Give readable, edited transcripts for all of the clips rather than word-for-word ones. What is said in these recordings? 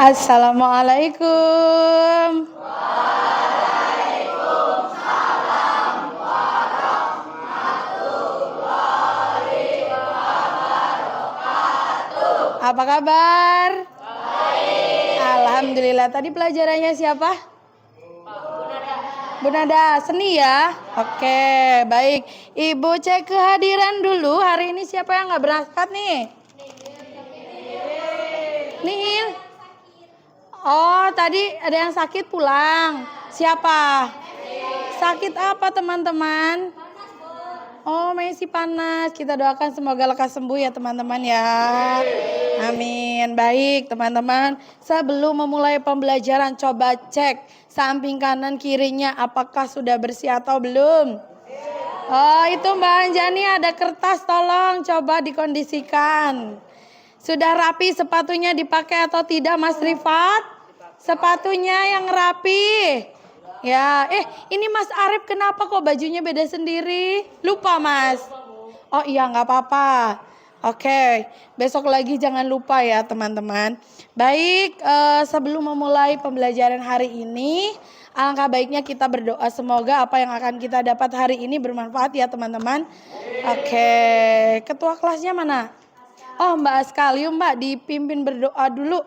Assalamualaikum. Apa kabar? Baik. Alhamdulillah. Tadi pelajarannya siapa? Bu Nada, seni ya? Oke, baik. Ibu cek kehadiran dulu. Hari ini siapa yang nggak berangkat nih? Nihil. Oh, tadi ada yang sakit pulang. Siapa? Sakit apa teman-teman? Oh, masih panas. Kita doakan semoga lekas sembuh ya teman-teman ya. Amin. Baik teman-teman. Sebelum memulai pembelajaran, coba cek samping kanan kirinya apakah sudah bersih atau belum. Oh, itu Mbak Anjani ada kertas, tolong coba dikondisikan. Sudah rapi sepatunya dipakai atau tidak Mas Rifat? Sepatunya yang rapi. Ya, ini Mas Arif kenapa kok bajunya beda sendiri? Lupa Mas. Oh iya nggak apa-apa. Oke, besok lagi jangan lupa ya teman-teman. Baik, sebelum memulai pembelajaran hari ini, alangkah baiknya kita berdoa semoga apa yang akan kita dapat hari ini bermanfaat ya teman-teman. Oke, ketua kelasnya mana? Oh Mbak Askal, yuk Mbak dipimpin berdoa dulu.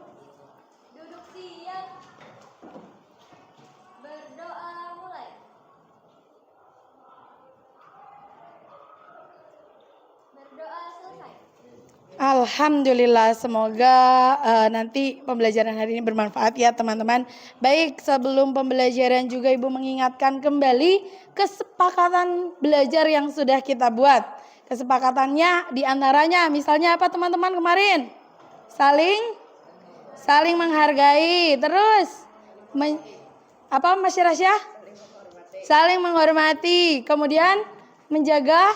Duduk siap. Berdoa mulai. Berdoa selesai. Alhamdulillah, semoga nanti pembelajaran hari ini bermanfaat ya teman-teman. Baik, sebelum pembelajaran juga Ibu mengingatkan kembali kesepakatan belajar yang sudah kita buat. Kesepakatannya diantaranya misalnya apa teman-teman kemarin? Saling menghargai. Terus apa Mas Rasya? Saling menghormati. Kemudian menjaga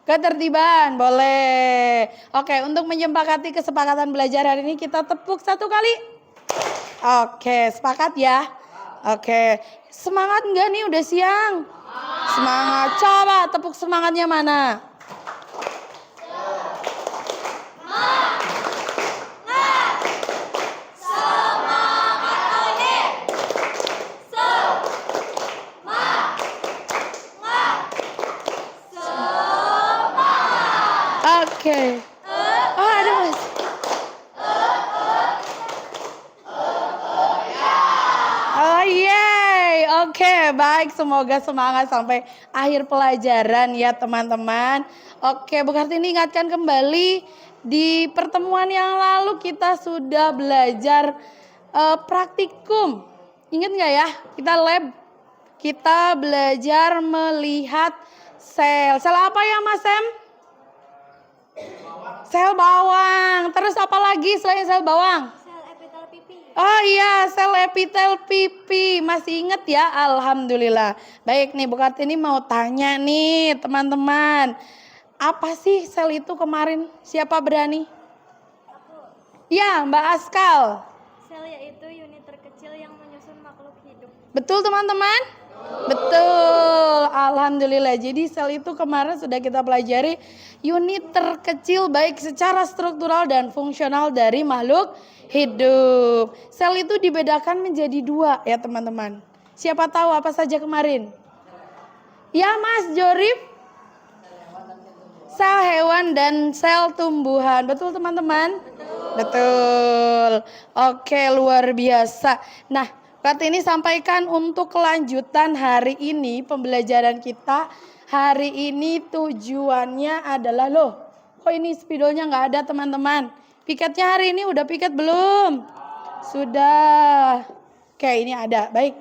ketertiban. Boleh. Oke, untuk menyepakati kesepakatan belajar hari ini kita tepuk satu kali. Oke, sepakat ya? Oke. Semangat enggak nih udah siang? Semangat. Coba tepuk semangatnya mana? Oke. Oh, ada Mas. Oh yeay. Oke, baik. Semoga semangat sampai akhir pelajaran ya teman-teman. Oke, Bu Kartini ingatkan kembali di pertemuan yang lalu kita sudah belajar praktikum. Ingat nggak ya? Kita lab. Kita belajar melihat sel. Sel apa ya Mas Sam? Sel bawang. Terus apa lagi selain sel bawang? Sel epitel pipi. Oh iya, sel epitel pipi. Masih inget ya? Alhamdulillah. Baik nih, Bu Kartini mau tanya nih teman-teman. Apa sih sel itu kemarin? Siapa berani? Aku. Ya, Mbak Askal. Sel yaitu unit terkecil yang menyusun makhluk hidup. Betul teman-teman? Betul. Alhamdulillah. Jadi sel itu kemarin sudah kita pelajari unit terkecil baik secara struktural dan fungsional dari makhluk hidup. Sel itu dibedakan menjadi dua ya teman-teman. Siapa tahu apa saja kemarin? Ya Mas Jorif? Sel hewan dan sel tumbuhan. Betul teman-teman? Betul. Oke, luar biasa. Nah, Kartini sampaikan untuk kelanjutan hari ini pembelajaran kita. Hari ini tujuannya adalah kok ini spidolnya nggak ada teman-teman? Piketnya hari ini udah piket belum? Sudah. Oke, ini ada. Baik.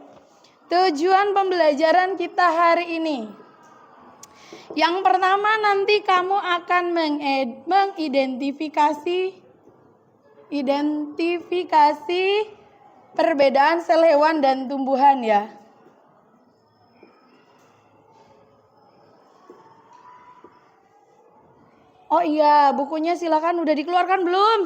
Tujuan pembelajaran kita hari ini. Yang pertama nanti kamu akan mengidentifikasi perbedaan sel hewan dan tumbuhan ya. Oh iya, bukunya silakan udah dikeluarkan belum?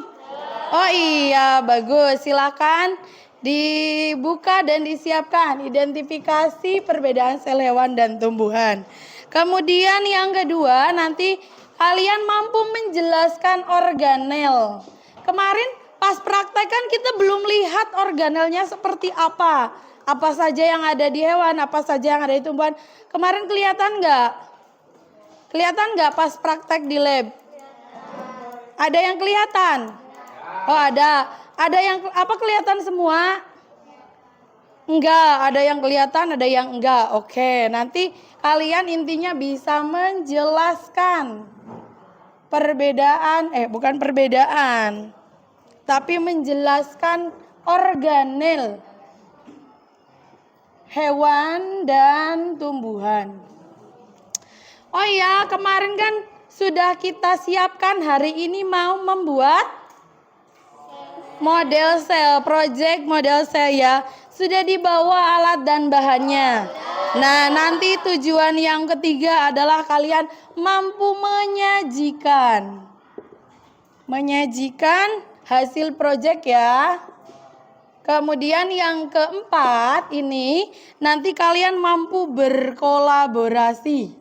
Oh iya, bagus. Silakan Dibuka dan disiapkan identifikasi perbedaan sel hewan dan tumbuhan. Kemudian yang kedua, nanti kalian mampu menjelaskan organel. Kemarin pas praktek kan kita belum lihat organelnya seperti apa. Apa saja yang ada di hewan, apa saja yang ada di tumbuhan. Kemarin kelihatan nggak? Kelihatan nggak pas praktek di lab? Ada yang kelihatan? Oh ada. Ada yang apa kelihatan semua? Enggak, ada yang kelihatan, ada yang enggak. Oke, nanti kalian intinya bisa menjelaskan bukan perbedaan, tapi menjelaskan organel hewan dan tumbuhan. Oh ya, kemarin kan sudah kita siapkan, hari ini mau membuat model sel, project model sel ya. Sudah dibawa alat dan bahannya. Nah, nanti tujuan yang ketiga adalah kalian mampu menyajikan hasil project ya. Kemudian yang keempat ini nanti kalian mampu berkolaborasi.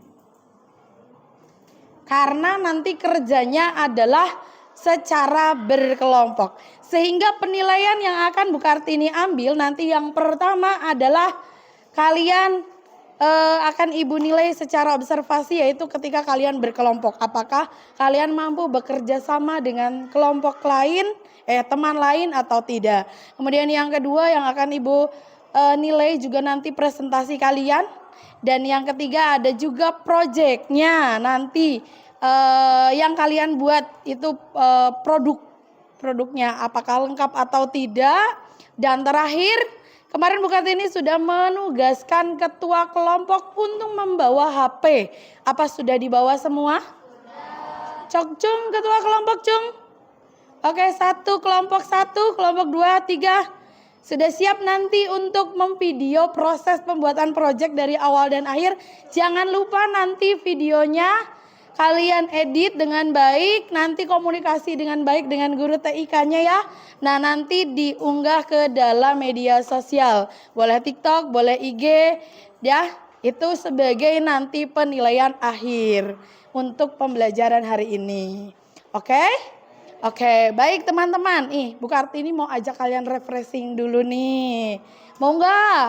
Karena nanti kerjanya adalah secara berkelompok. Sehingga penilaian yang akan Bu Kartini ambil nanti yang pertama adalah kalian akan Ibu nilai secara observasi, yaitu ketika kalian berkelompok. Apakah kalian mampu bekerja sama dengan kelompok lain, teman lain atau tidak. Kemudian yang kedua yang akan Ibu nilai juga nanti presentasi kalian. Dan yang ketiga ada juga projectnya nanti yang kalian buat itu produknya apakah lengkap atau tidak. Dan terakhir kemarin Bu Kartini sudah menugaskan ketua kelompok untuk membawa HP. Apa sudah dibawa semua? Cok Cung, ketua kelompok Cung. Oke, kelompok 1, kelompok 2, 3. Sudah siap nanti untuk memvideo proses pembuatan proyek dari awal dan akhir. Jangan lupa nanti videonya kalian edit dengan baik. Nanti komunikasi dengan baik dengan guru TIK-nya ya. Nah, nanti diunggah ke dalam media sosial. Boleh TikTok, boleh IG ya. Itu sebagai nanti penilaian akhir untuk pembelajaran hari ini. Oke? Oke, baik teman-teman. Bu Kartini mau ajak kalian refreshing dulu nih. Mau nggak?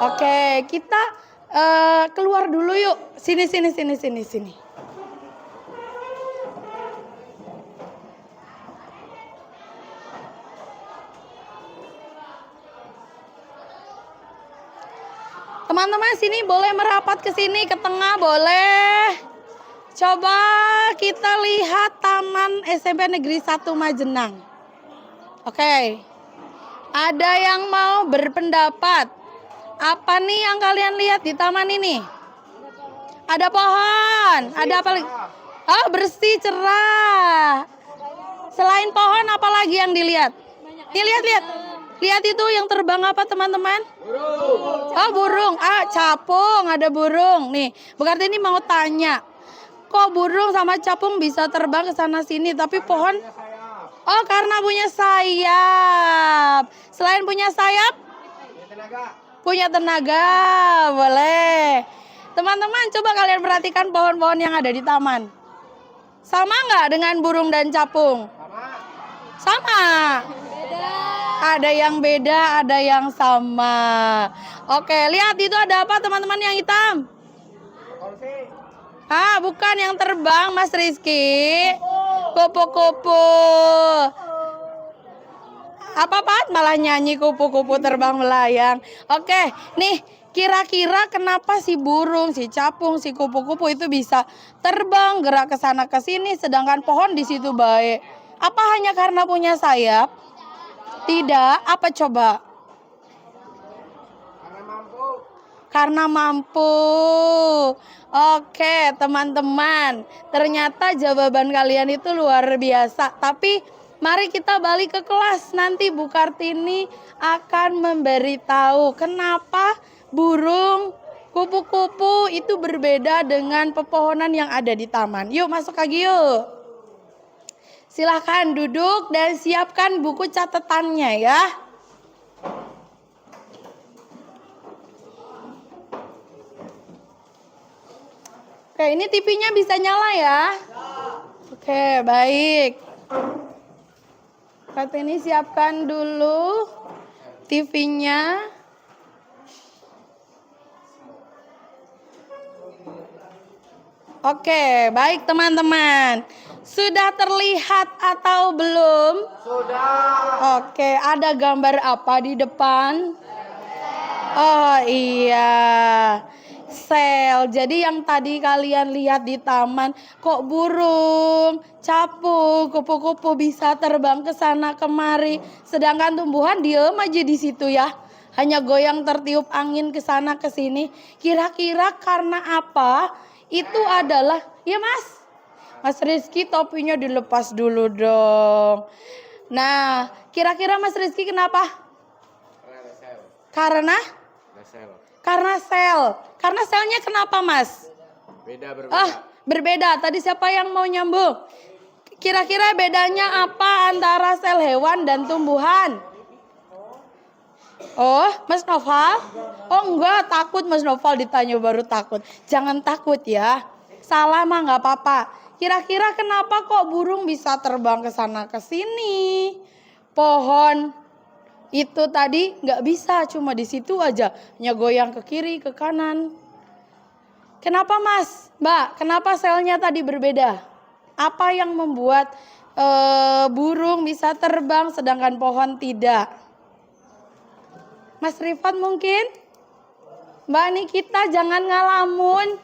Oke, kita keluar dulu yuk. Sini. Teman-teman sini boleh merapat ke sini, ke tengah boleh. Coba kita lihat Taman SMP Negeri 1 Majenang. Oke. Ada yang mau berpendapat? Apa nih yang kalian lihat di taman ini? Ada pohon. Ada apa lagi? Oh, bersih, cerah. Selain pohon apa lagi yang dilihat? Nih lihat. Lihat itu yang terbang apa teman-teman? Burung. Oh, burung. Capung, ada burung. Nih, Bu Kartini mau tanya. Kok burung sama capung bisa terbang ke sana sini, tapi pohon? Oh, karena punya sayap. Selain punya sayap? Punya tenaga. Boleh. Teman-teman, coba kalian perhatikan pohon-pohon yang ada di taman. Sama nggak dengan burung dan capung? Sama. Ada yang beda, ada yang sama. Oke, lihat itu ada apa teman-teman yang hitam? Bukan yang terbang Mas Rizky. Kupu-kupu. Apa Pat? Malah nyanyi kupu-kupu terbang melayang. Oke, nih kira-kira kenapa si burung, si capung, si kupu-kupu itu bisa terbang gerak ke sana ke sini sedangkan pohon di situ baik? Apa hanya karena punya sayap? Tidak, apa coba? Karena mampu. Oke teman-teman, ternyata jawaban kalian itu luar biasa. Tapi mari kita balik ke kelas. Nanti Bu Kartini akan memberitahu kenapa burung, kupu-kupu itu berbeda dengan pepohonan yang ada di taman. Yuk masuk lagi yuk. Silahkan duduk dan siapkan buku catatannya ya. Oke, ini TV-nya bisa nyala ya? Oke, baik. Kartini siapkan dulu TV-nya. Oke, baik teman-teman. Sudah terlihat atau belum? Sudah. Oke, ada gambar apa di depan? Oh iya, sel. Jadi yang tadi kalian lihat di taman, kok burung, capung, kupu-kupu bisa terbang ke sana kemari, sedangkan tumbuhan diem aja di situ ya. Hanya goyang tertiup angin ke sana ke sini. Kira-kira karena apa? Itu adalah, ya Mas Rizky topinya dilepas dulu dong. Nah, kira-kira Mas Rizky kenapa? Karena? Karena sel. Karena selnya kenapa, Mas? Berbeda. Berbeda. Tadi siapa yang mau nyambung? Kira-kira bedanya apa antara sel hewan dan tumbuhan? Oh, Mas Noval? Oh enggak, takut Mas Noval ditanya baru takut. Jangan takut ya. Salah mah nggak apa-apa. Kira-kira kenapa kok burung bisa terbang ke sana ke sini? Pohon itu tadi nggak bisa, cuma di situ aja, hanya goyang ke kiri ke kanan. Kenapa Mas, Mbak? Kenapa selnya tadi berbeda? Apa yang membuat burung bisa terbang sedangkan pohon tidak? Mas Rifat mungkin? Mbak Nikita jangan ngalamun.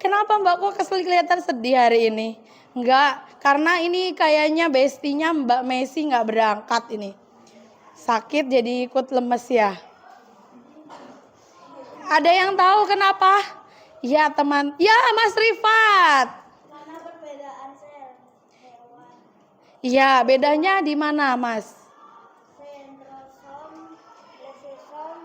Kenapa Mbak kok kelihatan sedih hari ini? Enggak, karena ini kayaknya bestinya Mbak Messi nggak berangkat ini. Sakit jadi ikut lemes ya. Ada yang tahu kenapa? Ya teman, ya Mas Rifat. Karena perbedaan sel hewan. Ya bedanya di mana Mas? Sentrosom, lysosom.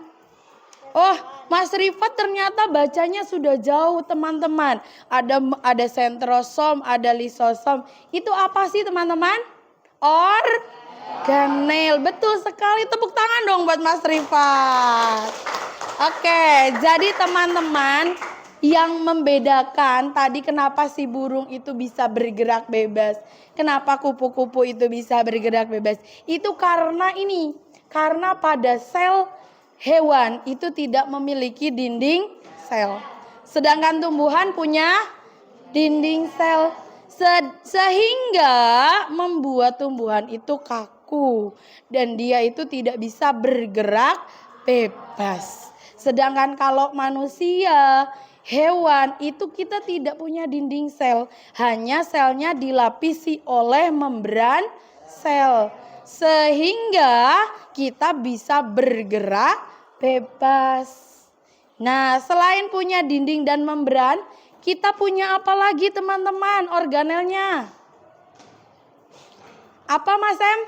Oh Mas Rifat ternyata bacanya sudah jauh teman-teman. Ada sentrosom, ada lisosom. Itu apa sih teman-teman? Organel. Betul sekali, tepuk tangan dong buat Mas Rifat. Oke, jadi teman-teman yang membedakan tadi kenapa si burung itu bisa bergerak bebas. Kenapa kupu-kupu itu bisa bergerak bebas. Itu karena ini. Karena pada sel hewan itu tidak memiliki dinding sel. Sedangkan tumbuhan punya dinding sel. Sehingga membuat tumbuhan itu kaku. Dan dia itu tidak bisa bergerak bebas. Sedangkan kalau manusia, hewan itu kita tidak punya dinding sel. Hanya selnya dilapisi oleh membran sel. Sehingga kita bisa bergerak bebas. Nah, selain punya dinding dan membran, kita punya apa lagi teman-teman organelnya? Apa Mas Em?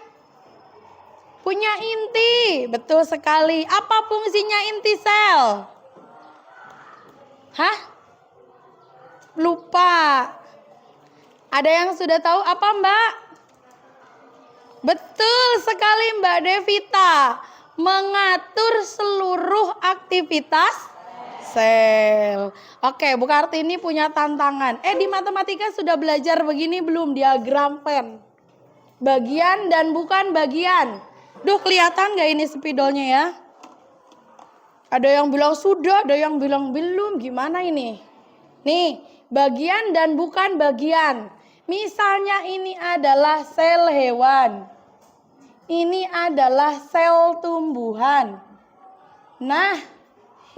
Punya inti, betul sekali. Apa fungsinya inti sel? Hah? Lupa. Ada yang sudah tahu apa Mbak? Betul sekali Mbak Devita. Mengatur seluruh aktivitas sel. Oke, Bu Kartini punya tantangan. Di matematika sudah belajar begini belum? Diagram pen. Bagian dan bukan bagian. Duh, kelihatan gak ini spidolnya ya? Ada yang bilang sudah, ada yang bilang belum. Gimana ini? Nih, bagian dan bukan bagian. Misalnya ini adalah sel hewan. Ini adalah sel tumbuhan. Nah,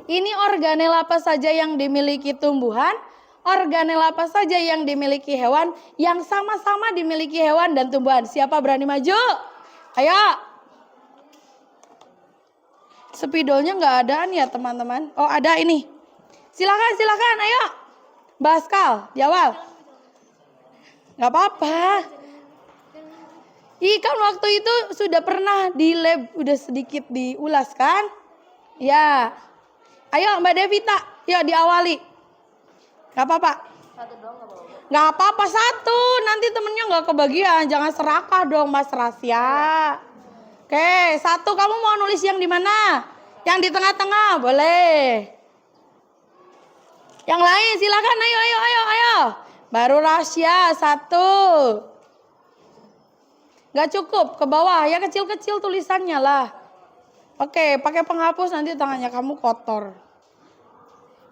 ini organel apa saja yang dimiliki tumbuhan? Organel apa saja yang dimiliki hewan? Yang sama-sama dimiliki hewan dan tumbuhan. Siapa berani maju? Ayo. Spidolnya nggak adaan ya teman-teman. Oh ada ini. Silakan, ayo. Baskal, di awal. Nggak apa-apa. Kan waktu itu sudah pernah di lab, udah sedikit diulas kan? Ya. Ayo Mbak Devita, yuk diawali. Gak apa-apa. Satu doang gak apa-apa. Gak apa-apa satu, nanti temennya gak kebagian. Jangan serakah dong Mas Rasya. Oke, satu kamu mau nulis yang di mana? Yang di tengah-tengah, boleh. Yang lain silakan, ayo. Baru Rasya 1. Gak cukup, ke bawah ya, kecil-kecil tulisannya lah. Oke, pakai penghapus, nanti tangannya kamu kotor.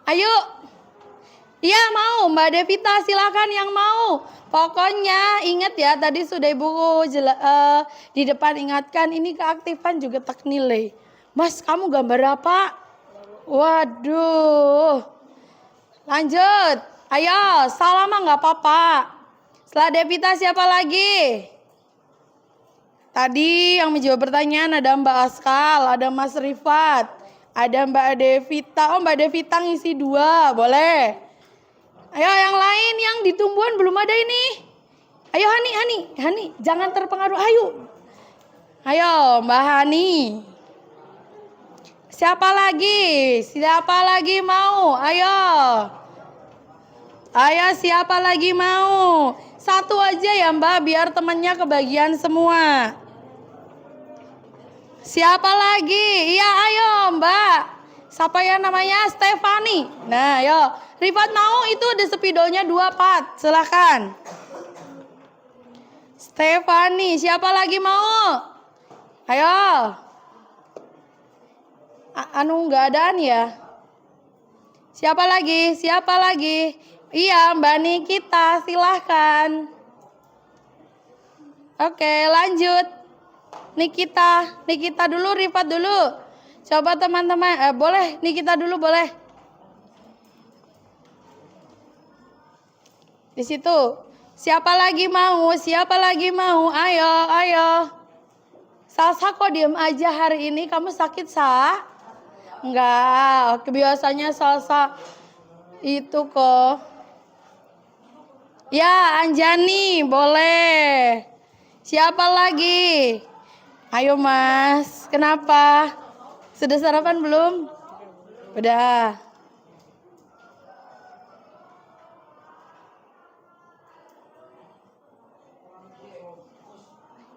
Ayo. Iya mau, Mbak Devita silakan yang mau. Pokoknya ingat ya, tadi sudah Ibu di depan ingatkan, ini keaktifan juga tak nilai. Mas, kamu gambar apa? Waduh. Lanjut. Ayo, salah mah nggak apa-apa. Setelah Devita siapa lagi? Tadi yang menjawab pertanyaan ada Mbak Askal, ada Mas Rifat, ada Mbak Devita. Oh, Mbak Devita ngisi 2, boleh. Ayo yang lain yang di tumbuhan belum ada ini. Ayo Hani, jangan terpengaruh. Ayo Mbak Hani. Siapa lagi mau? Ayo siapa lagi mau? 1 aja ya Mbak, biar temannya kebagian semua. Siapa lagi? Iya ayo Mbak. Siapa yang namanya? Stefani. Nah ayo. Rifat mau itu ada spidolnya 2 part. Silahkan. Stefani. Siapa lagi mau? Ayo. Nggak adaan ya? Siapa lagi? Iya Mbak Nikita silahkan. Oke lanjut. Nikita dulu, Rifat dulu. Coba teman-teman, boleh Nikita dulu boleh. Di situ. Siapa lagi mau? Ayo. Salsa kok diem aja hari ini? Kamu sakit, Sa? Enggak, biasanya Salsa itu kok. Ya, Anjani, boleh. Siapa lagi? Ayo Mas, kenapa? Sudah sarapan belum? Udah.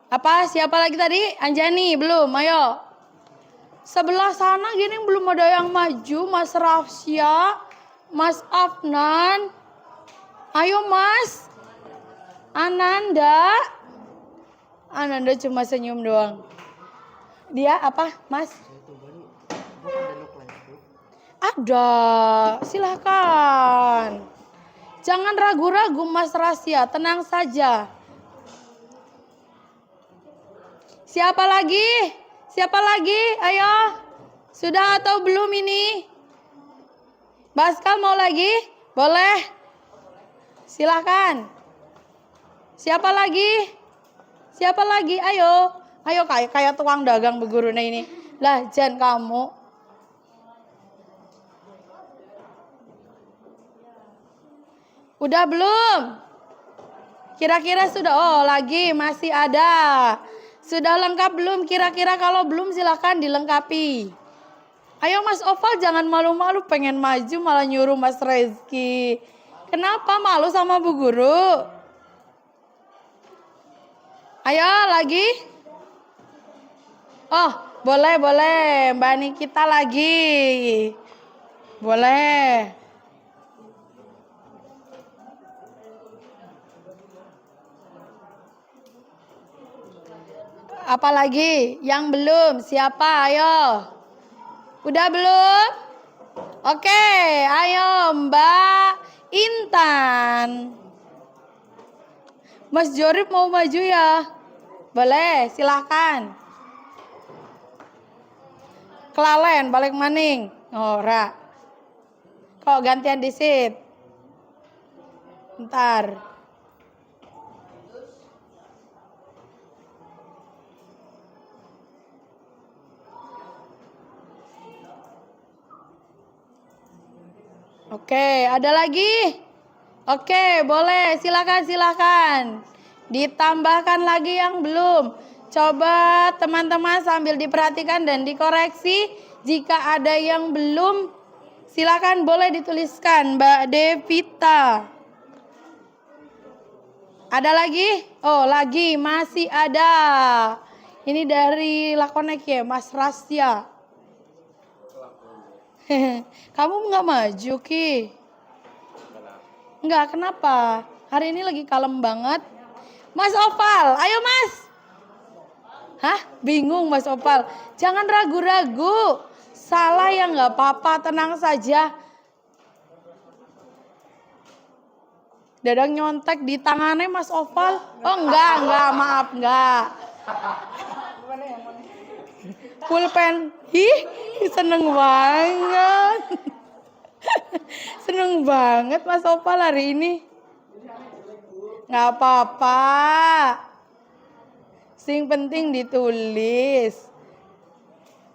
Apa? Siapa lagi tadi? Anjani, belum? Ayo. Sebelah sana gini belum ada yang maju. Mas Rafsya, Mas Afnan. Ayo Mas. Ananda cuma senyum doang. Dia apa, Mas? Ada, silahkan. Jangan ragu-ragu Mas Rasya, tenang saja. Siapa lagi? Ayo. Sudah atau belum ini? Baskal mau lagi? Boleh. Silahkan. Siapa lagi? Ayo kayak tukang dagang begurune ini. Lah, Jan kamu. Udah belum? Kira-kira sudah? Oh, lagi masih ada. Sudah lengkap belum? Kira-kira kalau belum silakan dilengkapi. Ayo Mas Oval jangan malu-malu pengen maju malah nyuruh Mas Rezki. Kenapa malu sama Bu Guru? Ayo lagi. Oh, boleh. Mbak Nikita lagi. Boleh. Apalagi yang belum? Siapa? Ayo. Udah belum? Oke, ayo Mbak Intan. Mas Jorib mau maju ya? Boleh, silahkan. Kelalen, balik maning. Ora. Kok gantian disit? Ntar. Oke, ada lagi? Oke, boleh. Silakan. Ditambahkan lagi yang belum. Coba teman-teman sambil diperhatikan dan dikoreksi. Jika ada yang belum, silakan boleh dituliskan. Mbak Devita. Ada lagi? Oh, lagi. Masih ada. Ini dari Lakonek ya, Mas Rasya. Kamu nggak maju, Ki? Enggak, kenapa? Hari ini lagi kalem banget. Mas Opal, ayo Mas. Hah? Bingung Mas Opal. Jangan ragu-ragu. Salah ya nggak apa-apa, tenang saja. Dadang nyontek di tangannya Mas Opal. Oh enggak, maaf, enggak. Pulpen. Ih, seneng banget. Seneng banget Mas Opal hari ini. Nggak apa-apa. Sing penting ditulis.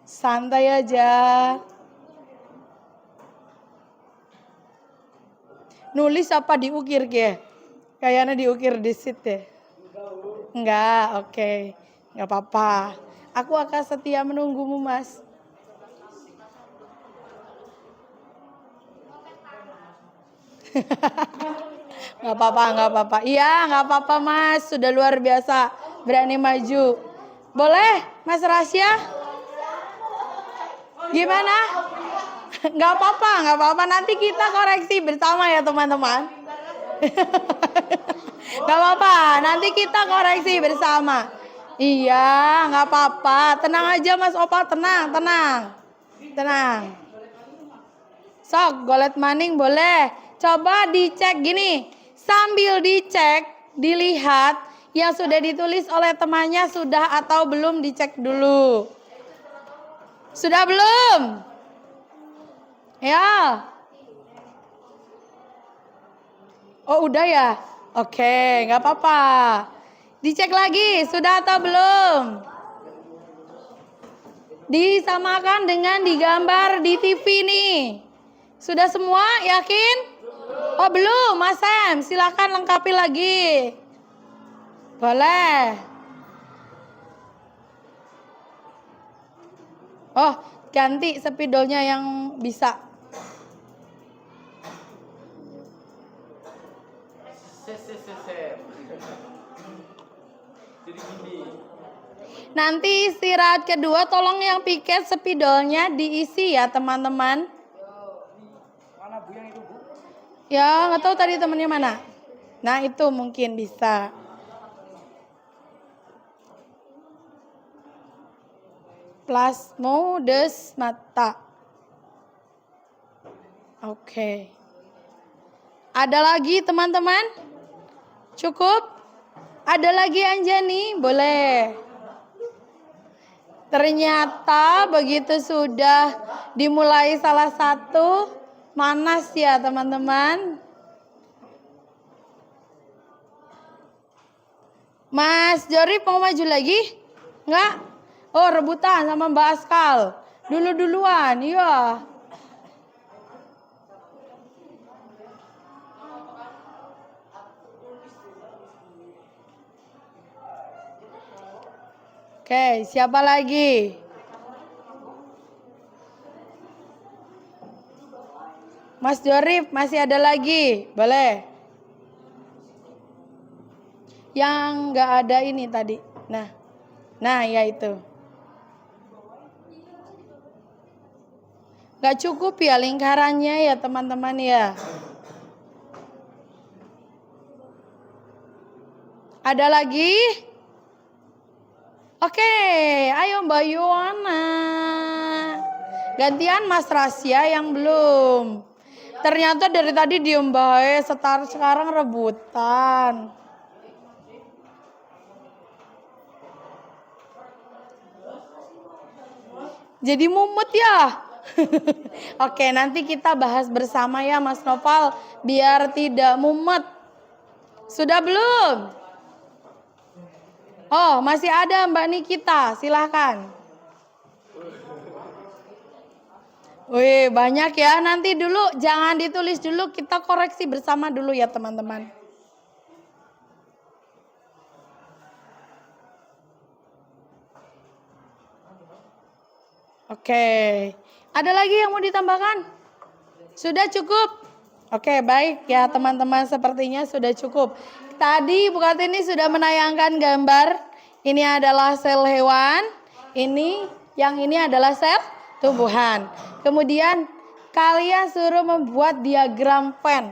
Santai aja. Nulis apa diukir ke? Kayaknya diukir di sit deh. Enggak, oke. Enggak apa-apa. Aku akan setia menunggumu, Mas. Enggak apa-apa. Iya, enggak apa-apa, Mas. Sudah luar biasa. Berani maju. Boleh, Mas Rasya? Gimana? Nggak apa-apa. Nanti kita koreksi bersama ya teman-teman. Nggak apa-apa, nanti kita koreksi bersama. Iya, nggak apa-apa. Tenang aja Mas Opal, tenang. Sok, golet maning boleh. Coba dicek gini. Sambil dicek, dilihat yang sudah ditulis oleh temannya sudah atau belum, dicek dulu. Sudah belum? Ya. Oh udah ya? Oke, nggak apa-apa. Dicek lagi, sudah atau belum? Disamakan dengan digambar di TV nih. Sudah semua, yakin? Oh belum, Mas Sam. Silakan lengkapi lagi. Boleh. Oh, ganti spidolnya yang bisa. Nanti istirahat kedua tolong yang piket spidolnya diisi ya teman-teman. Mana Bu yang itu Bu? Ya nggak tahu tadi temennya mana. Nah itu mungkin bisa. Plasmodes mata. Oke. Ada lagi teman-teman? Cukup? Ada lagi Anjani? Boleh. Ternyata begitu sudah dimulai salah satu, manas ya teman-teman. Mas Jorif mau maju lagi? Enggak? Oh rebutan sama Mbak Askal. Duluan, iya. Oke, siapa lagi? Mas Jorif, masih ada lagi? Boleh. Yang nggak ada ini tadi. Nah ya itu. Nggak cukup ya lingkarannya ya teman-teman ya. Ada lagi? Oke, ayo Mbak Yuwana. Gantian Mas Rasya yang belum. Ternyata dari tadi diem bae, sekarang rebutan. Jadi mumet ya? Oke, nanti kita bahas bersama ya Mas Noval, biar tidak mumet. Sudah belum? Oh, masih ada Mbak Nikita, silahkan. Wih, banyak ya. Nanti dulu, jangan ditulis dulu, kita koreksi bersama dulu ya teman-teman. Oke, ada lagi yang mau ditambahkan? Sudah cukup? Oke, baik ya teman-teman, sepertinya sudah cukup. Tadi Bu Kartini sudah menayangkan gambar. Ini adalah sel hewan. Yang ini adalah sel tumbuhan. Kemudian kalian suruh membuat diagram Venn.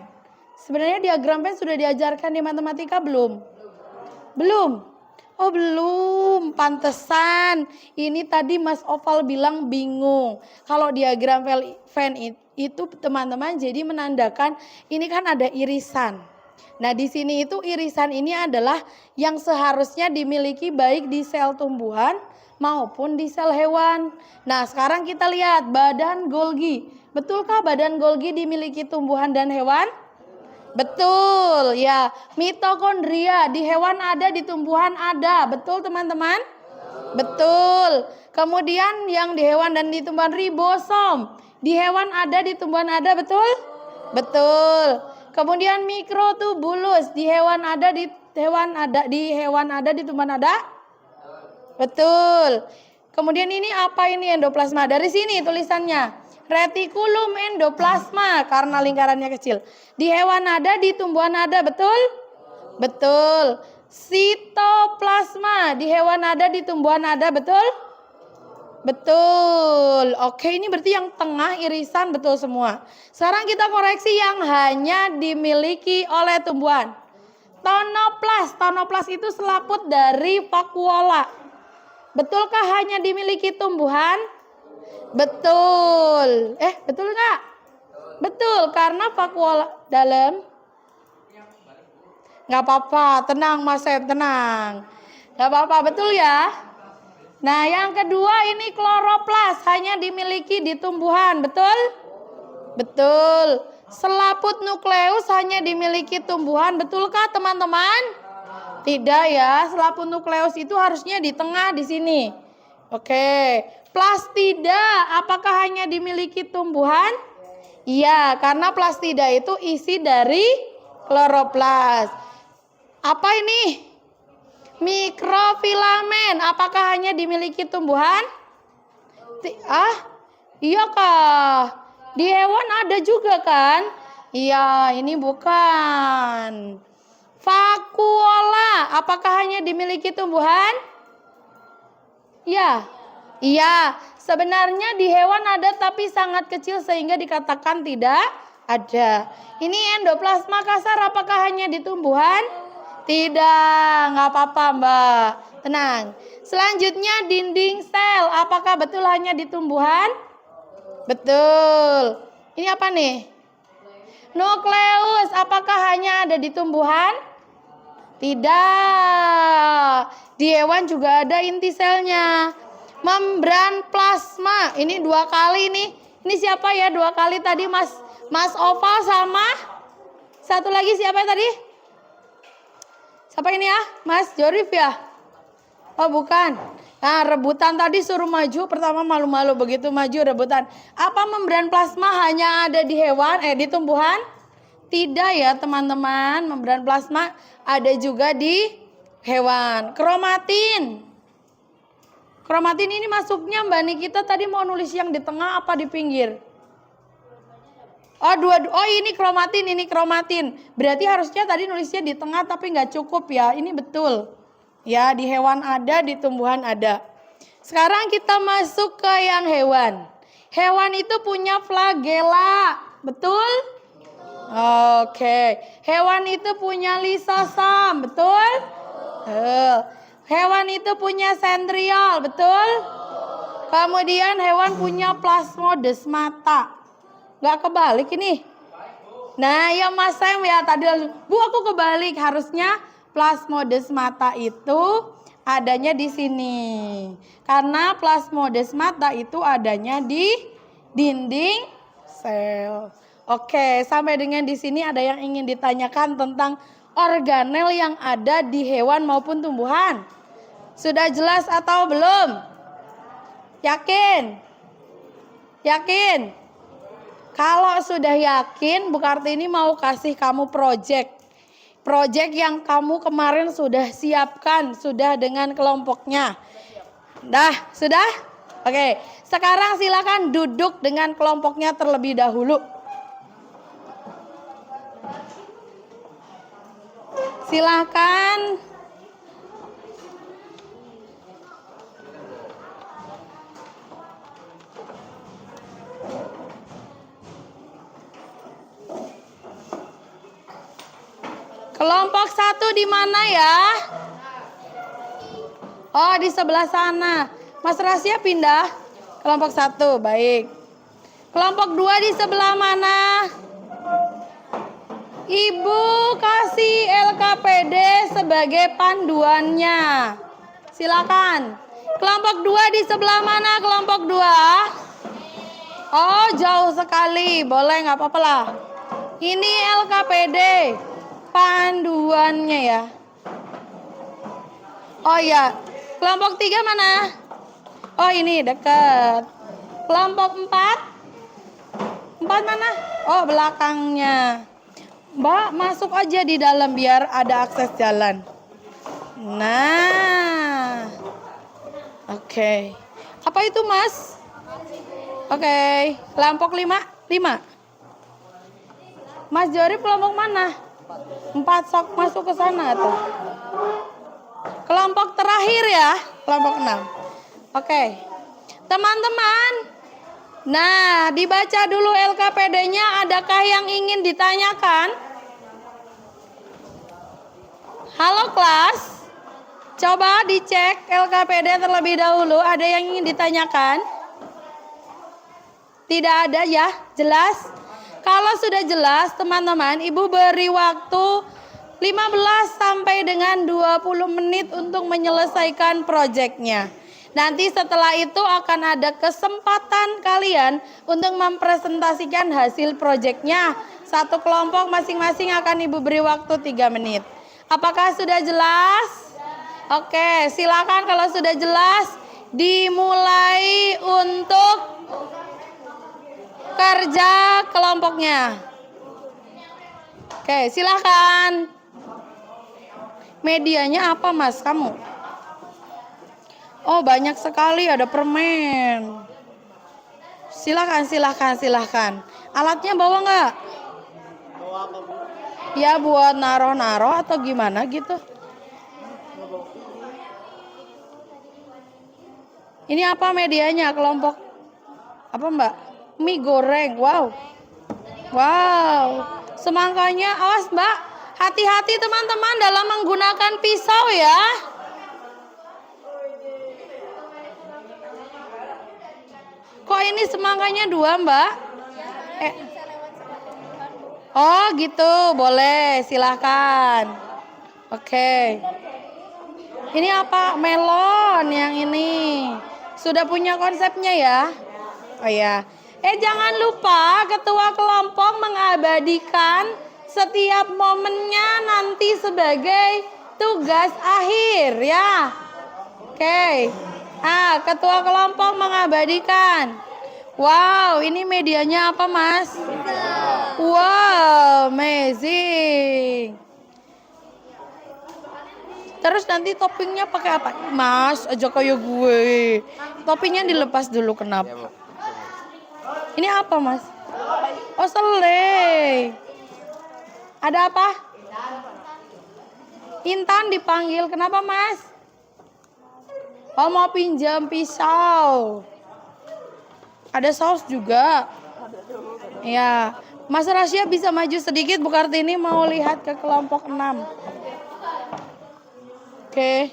Sebenarnya diagram pen sudah diajarkan di matematika belum? Belum? Oh belum, pantesan. Ini tadi Mas Oval bilang bingung. Kalau diagram pen itu teman-teman jadi menandakan ini kan ada irisan. Nah di sini itu irisan ini adalah yang seharusnya dimiliki baik di sel tumbuhan maupun di sel hewan. Nah sekarang kita lihat badan Golgi. Betulkah badan Golgi dimiliki tumbuhan dan hewan? Betul ya. Mitokondria di hewan ada, di tumbuhan ada. Betul teman-teman? Betul. Kemudian yang di hewan dan di tumbuhan ribosom. Di hewan ada, di tumbuhan ada, betul? Betul. Kemudian mikrotubulus di hewan ada, di hewan ada, di tumbuhan ada? Betul. Kemudian ini apa ini endoplasma? Dari sini tulisannya. Retikulum endoplasma karena lingkarannya kecil. Di hewan ada, di tumbuhan ada, betul? Betul. Sitoplasma di hewan ada, di tumbuhan ada, betul? Betul. Oke, ini berarti yang tengah irisan betul semua. Sekarang kita koreksi yang hanya dimiliki oleh tumbuhan. Tonoplas. Tonoplas itu selaput dari vakuola. Betulkah hanya dimiliki tumbuhan? Betul. Betul nggak? Betul, karena vakuola dalam. Nggak apa-apa, tenang Mas Sem, tenang. Nggak apa-apa, betul ya? Nah yang kedua ini kloroplas, hanya dimiliki di tumbuhan, betul? Betul. Selaput nukleus hanya dimiliki tumbuhan, betulkah teman-teman? Tidak ya, selaput nukleus itu harusnya di tengah di sini. Oke. Plastida, apakah hanya dimiliki tumbuhan? Iya, karena plastida itu isi dari kloroplas. Apa ini? Mikrofilamen, apakah hanya dimiliki tumbuhan? Iya kah? Di hewan ada juga kan? Iya, ini bukan. Vakuola, apakah hanya dimiliki tumbuhan? Iya. Iya, sebenarnya di hewan ada tapi sangat kecil sehingga dikatakan tidak ada. Ini endoplasma kasar, apakah hanya di tumbuhan? Tidak, nggak apa-apa Mbak. Tenang. Selanjutnya dinding sel, apakah betul hanya di tumbuhan? Betul. Ini apa nih? Nukleus, apakah hanya ada di tumbuhan? Tidak. Di hewan juga ada inti selnya. Membran plasma, ini 2 kali nih. Ini siapa ya 2 kali tadi Mas Oval sama satu lagi siapa tadi? Siapa ini ya? Mas Jorif ya? Oh bukan. Nah rebutan tadi suruh maju, pertama malu-malu, begitu maju rebutan. Apa membran plasma hanya ada di hewan, di tumbuhan? Tidak ya teman-teman, membran plasma ada juga di hewan. Kromatin. Kromatin ini masuknya Mbak Nikita tadi mau nulis yang di tengah apa di pinggir? Oh ini kromatin. Berarti harusnya tadi nulisnya di tengah tapi nggak cukup ya. Ini betul. Ya di hewan ada, di tumbuhan ada. Sekarang kita masuk ke yang hewan. Hewan itu punya flagela. Betul? Oke. Hewan itu punya lisosom. Betul? Hewan itu punya sentriol, betul? Kemudian hewan punya plasmodesmata. Gak kebalik ini. Nah ya Mas Sam ya tadi Bu aku kebalik. Harusnya plasmodesmata itu adanya di sini. Karena plasmodesmata itu adanya di dinding sel. Oke, sampai dengan di sini ada yang ingin ditanyakan tentang organel yang ada di hewan maupun tumbuhan. Sudah jelas atau belum? Yakin? Yakin? Kalau sudah yakin, Bu Kartini mau kasih kamu project. Project yang kamu kemarin sudah siapkan, sudah dengan kelompoknya. Sudah? Oke, sekarang silakan duduk dengan kelompoknya terlebih dahulu. Silakan. Kelompok 1 di mana ya? Oh, di sebelah sana. Mas Rasya pindah. Kelompok 1, baik. Kelompok 2 di sebelah mana? Ibu kasih LKPD sebagai panduannya. Silakan. Kelompok 2 di sebelah mana kelompok 2? Oh, jauh sekali. Boleh, nggak apa-apa lah. Ini LKPD panduannya ya. Oh iya. Kelompok 3 mana? Oh, ini dekat. Kelompok 4? 4 mana? Oh, belakangnya. Mbak, masuk aja di dalam biar ada akses jalan. Nah. Oke. Apa itu, Mas? Oke. Kelompok 5? 5. Mas Jori kelompok mana? 4, sok masuk ke sana tuh. Kelompok terakhir ya, kelompok 6. Oke. Teman-teman. Nah, dibaca dulu LKPD-nya, adakah yang ingin ditanyakan? Halo kelas. Coba dicek LKPD terlebih dahulu, ada yang ingin ditanyakan? Tidak ada ya, jelas? Kalau sudah jelas teman-teman, Ibu beri waktu 15 sampai dengan 20 menit untuk menyelesaikan proyeknya. Nanti setelah itu akan ada kesempatan kalian untuk mempresentasikan hasil proyeknya. Satu kelompok masing-masing akan Ibu beri waktu 3 menit. Apakah sudah jelas? Oke, silakan kalau sudah jelas dimulai untuk kerja kelompoknya. Oke, silakan. Medianya apa, Mas, kamu? Oh, banyak sekali, ada permen. Silakan, silakan, silakan. Alatnya bawa nggak? Bawa apa, Bu? Ya, buat naruh-naruh atau gimana gitu. Ini apa medianya, kelompok? Apa, Mbak? Mie goreng, wow. Wow. Semangkanya, awas, Mbak. Hati-hati teman-teman dalam menggunakan pisau ya. Kok ini semangkanya 2, Mbak? Oh gitu, boleh, silahkan. Oke. Ini apa? Melon yang ini. Sudah punya konsepnya ya? Oh ya. Jangan lupa ketua kelompok mengabadikan setiap momennya nanti sebagai tugas akhir ya. Oke. Ketua kelompok mengabadikan. Wow, ini medianya apa, Mas? Wow, amazing. Terus nanti toppingnya pakai apa? Mas, aja kayak gue. Toppingnya dilepas dulu, kenapa? Ini apa, Mas? Oh, selai. Ada apa? Intan dipanggil. Kenapa, Mas? Oh, mau pinjam pisau. Ada saus juga. Ya, Mas Rasya bisa maju sedikit, Bu Kartini mau lihat ke kelompok 6. Oke.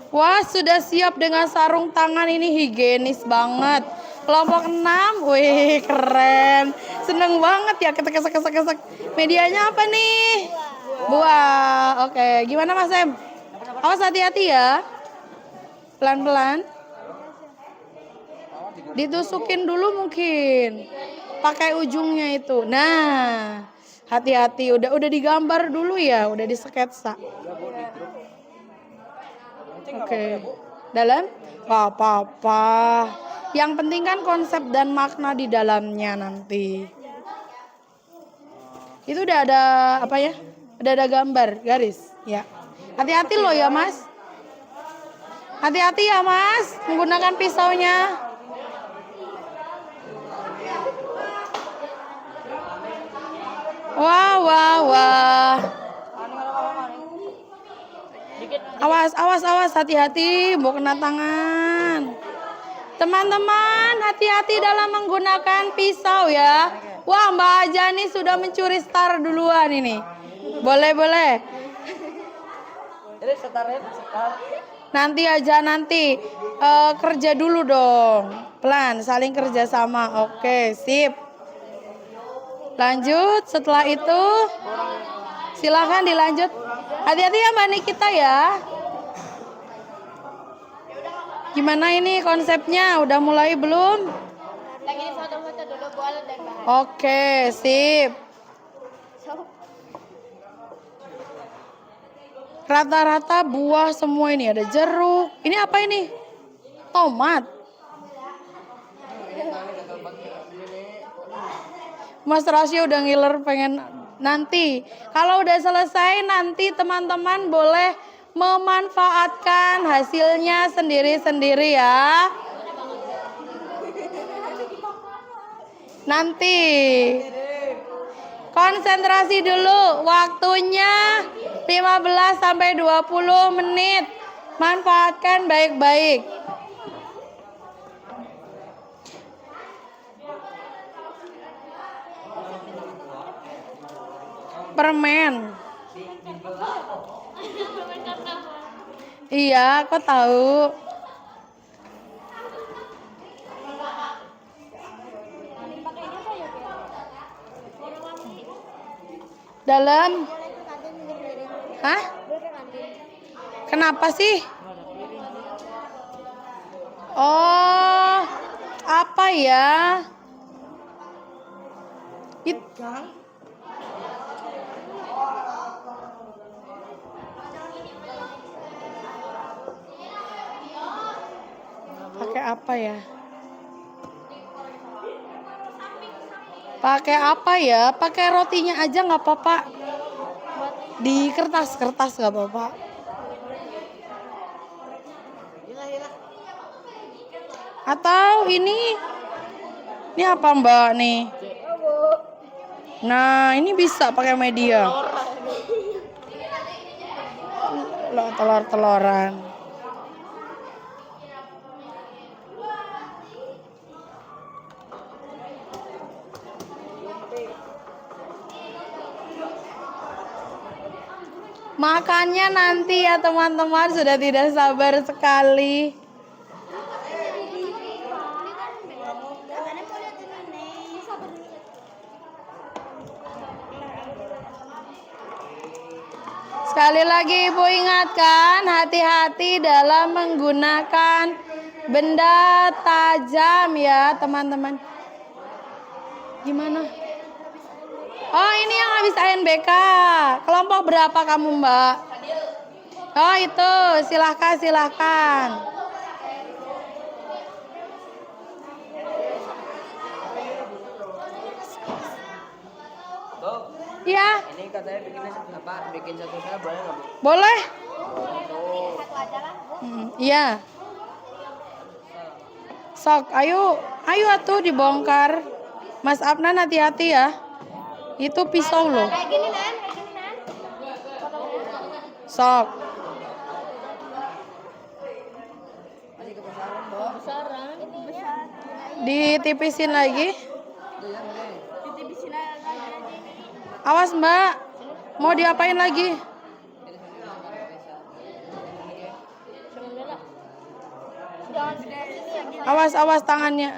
Wah, sudah siap dengan sarung tangan, ini higienis banget. Kelompok 6, wih keren. Seneng banget ya, kesek. Medianya apa nih? Buah. Oke, gimana Mas Em? Awas hati-hati ya. Pelan-pelan. Ditusukin dulu mungkin. Pakai ujungnya itu. Nah, hati-hati. Udah digambar dulu ya, udah disketsa. Oke. Dalam? Gak apa-apa. Yang penting kan konsep dan makna di dalamnya nanti. Itu udah ada apa ya? Udah ada gambar, garis. Ya. Hati-hati loh ya, Mas. Hati-hati ya, Mas, menggunakan pisaunya. Wah. Awas, hati-hati, mau kena tangan. Teman-teman, hati-hati dalam menggunakan pisau ya. Wah, Mbak Ajani sudah mencuri star duluan ini. Boleh, boleh. Jadi setarnya sekal. Nanti aja nanti. Kerja dulu dong. Pelan, saling kerja sama. Oke, sip. Lanjut, setelah itu silakan dilanjut. Hati-hati ya Mbak Nikita ya. Gimana ini konsepnya? Udah mulai belum? Lagi di foto-foto dulu boleh dan bahan. Oke, sip. Rata-rata buah semua ini, ada jeruk. Ini apa ini? Tomat. Mas Rasya udah ngiler pengen nanti. Kalau udah selesai nanti teman-teman boleh memanfaatkan hasilnya sendiri-sendiri ya. Nanti konsentrasi dulu, waktunya 15 sampai 20 menit. Manfaatkan baik-baik. Permen. Iya, kok tahu? Dalam. Hah? Kenapa sih? Oh, apa ya? Pakai apa ya? Pakai apa ya? Pakai rotinya aja nggak apa-apa. Di kertas nggak apa-apa. Atau ini apa Mbak nih? Nah ini bisa pakai media. Telur-teloran. Makannya nanti ya teman-teman, sudah tidak sabar sekali. Sekali lagi Ibu ingatkan, hati-hati dalam menggunakan benda tajam ya teman-teman. Gimana? Oh ini yang habis ANBK. Kelompok berapa kamu Mbak? Oh itu, silahkan. Bu, Ya. ini katanya bikin satu saya boleh nggak Bu? Boleh. Tuh. Iya. Sok, ayo atuh dibongkar. Mas Afnan hati-hati ya. Itu pisau loh. Kayak gini Nan. Sok. Masih kebesaran Bu. Ditipisin lagi. Tuh ya boleh. Awas Mbak. Mau diapain lagi? Awas tangannya.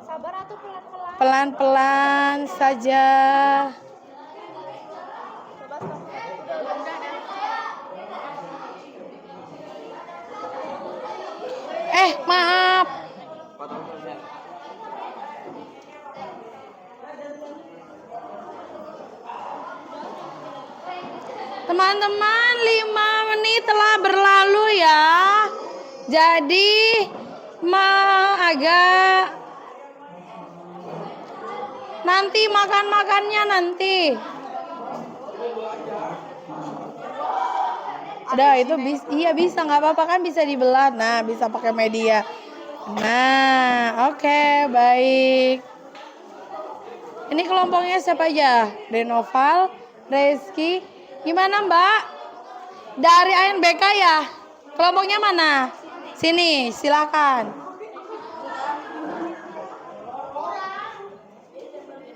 Sabar atuh pelan-pelan. Pelan-pelan saja. Maaf. Teman-teman, 5 menit telah berlalu ya. Jadi agak nanti makannya nanti. Udah itu bisa nggak apa-apa kan, bisa dibelah. Nah bisa pakai media. Nah oke, baik. Ini kelompoknya siapa aja? Renoval, Reski. Gimana Mbak? Dari ANBK ya? Kelompoknya mana? Sini, silakan.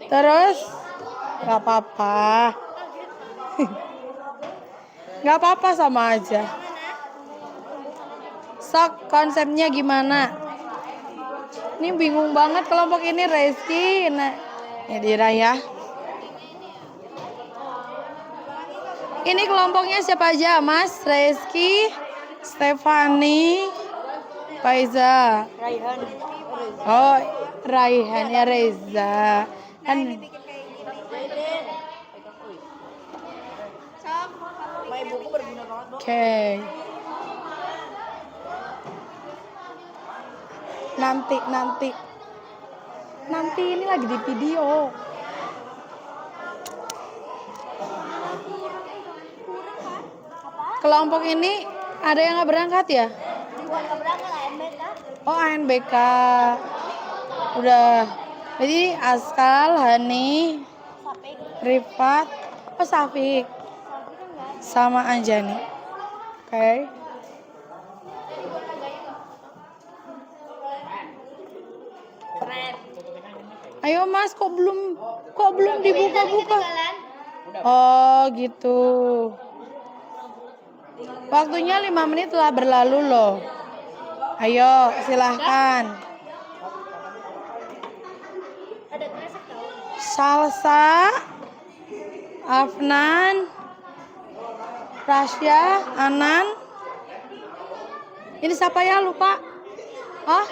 Terus Gak apa-apa. Gak apa-apa sama aja. Sok, konsepnya gimana? Ini bingung banget kelompok ini Reski. Nah, ya Dira ya. Ini kelompoknya siapa aja? Mas, Reski, Stefani, Faiza. Raihan. Oh, Raihan ya Reza. Kan Main buku berguna banget, Bo. oke. Nanti ini lagi di video. Kelompok ini ada yang nggak berangkat ya? Oh, ANBK. Udah. Jadi Askal, Hani, Rifat, oh Safik, sama Anjani. Oke. Ayo Mas, kok belum dibuka-buka? Oh gitu. Waktunya 5 menit telah berlalu loh. Ayo silahkan. Salsa, Afnan, Rasya, Anan. Ini siapa ya, lupa? Oh,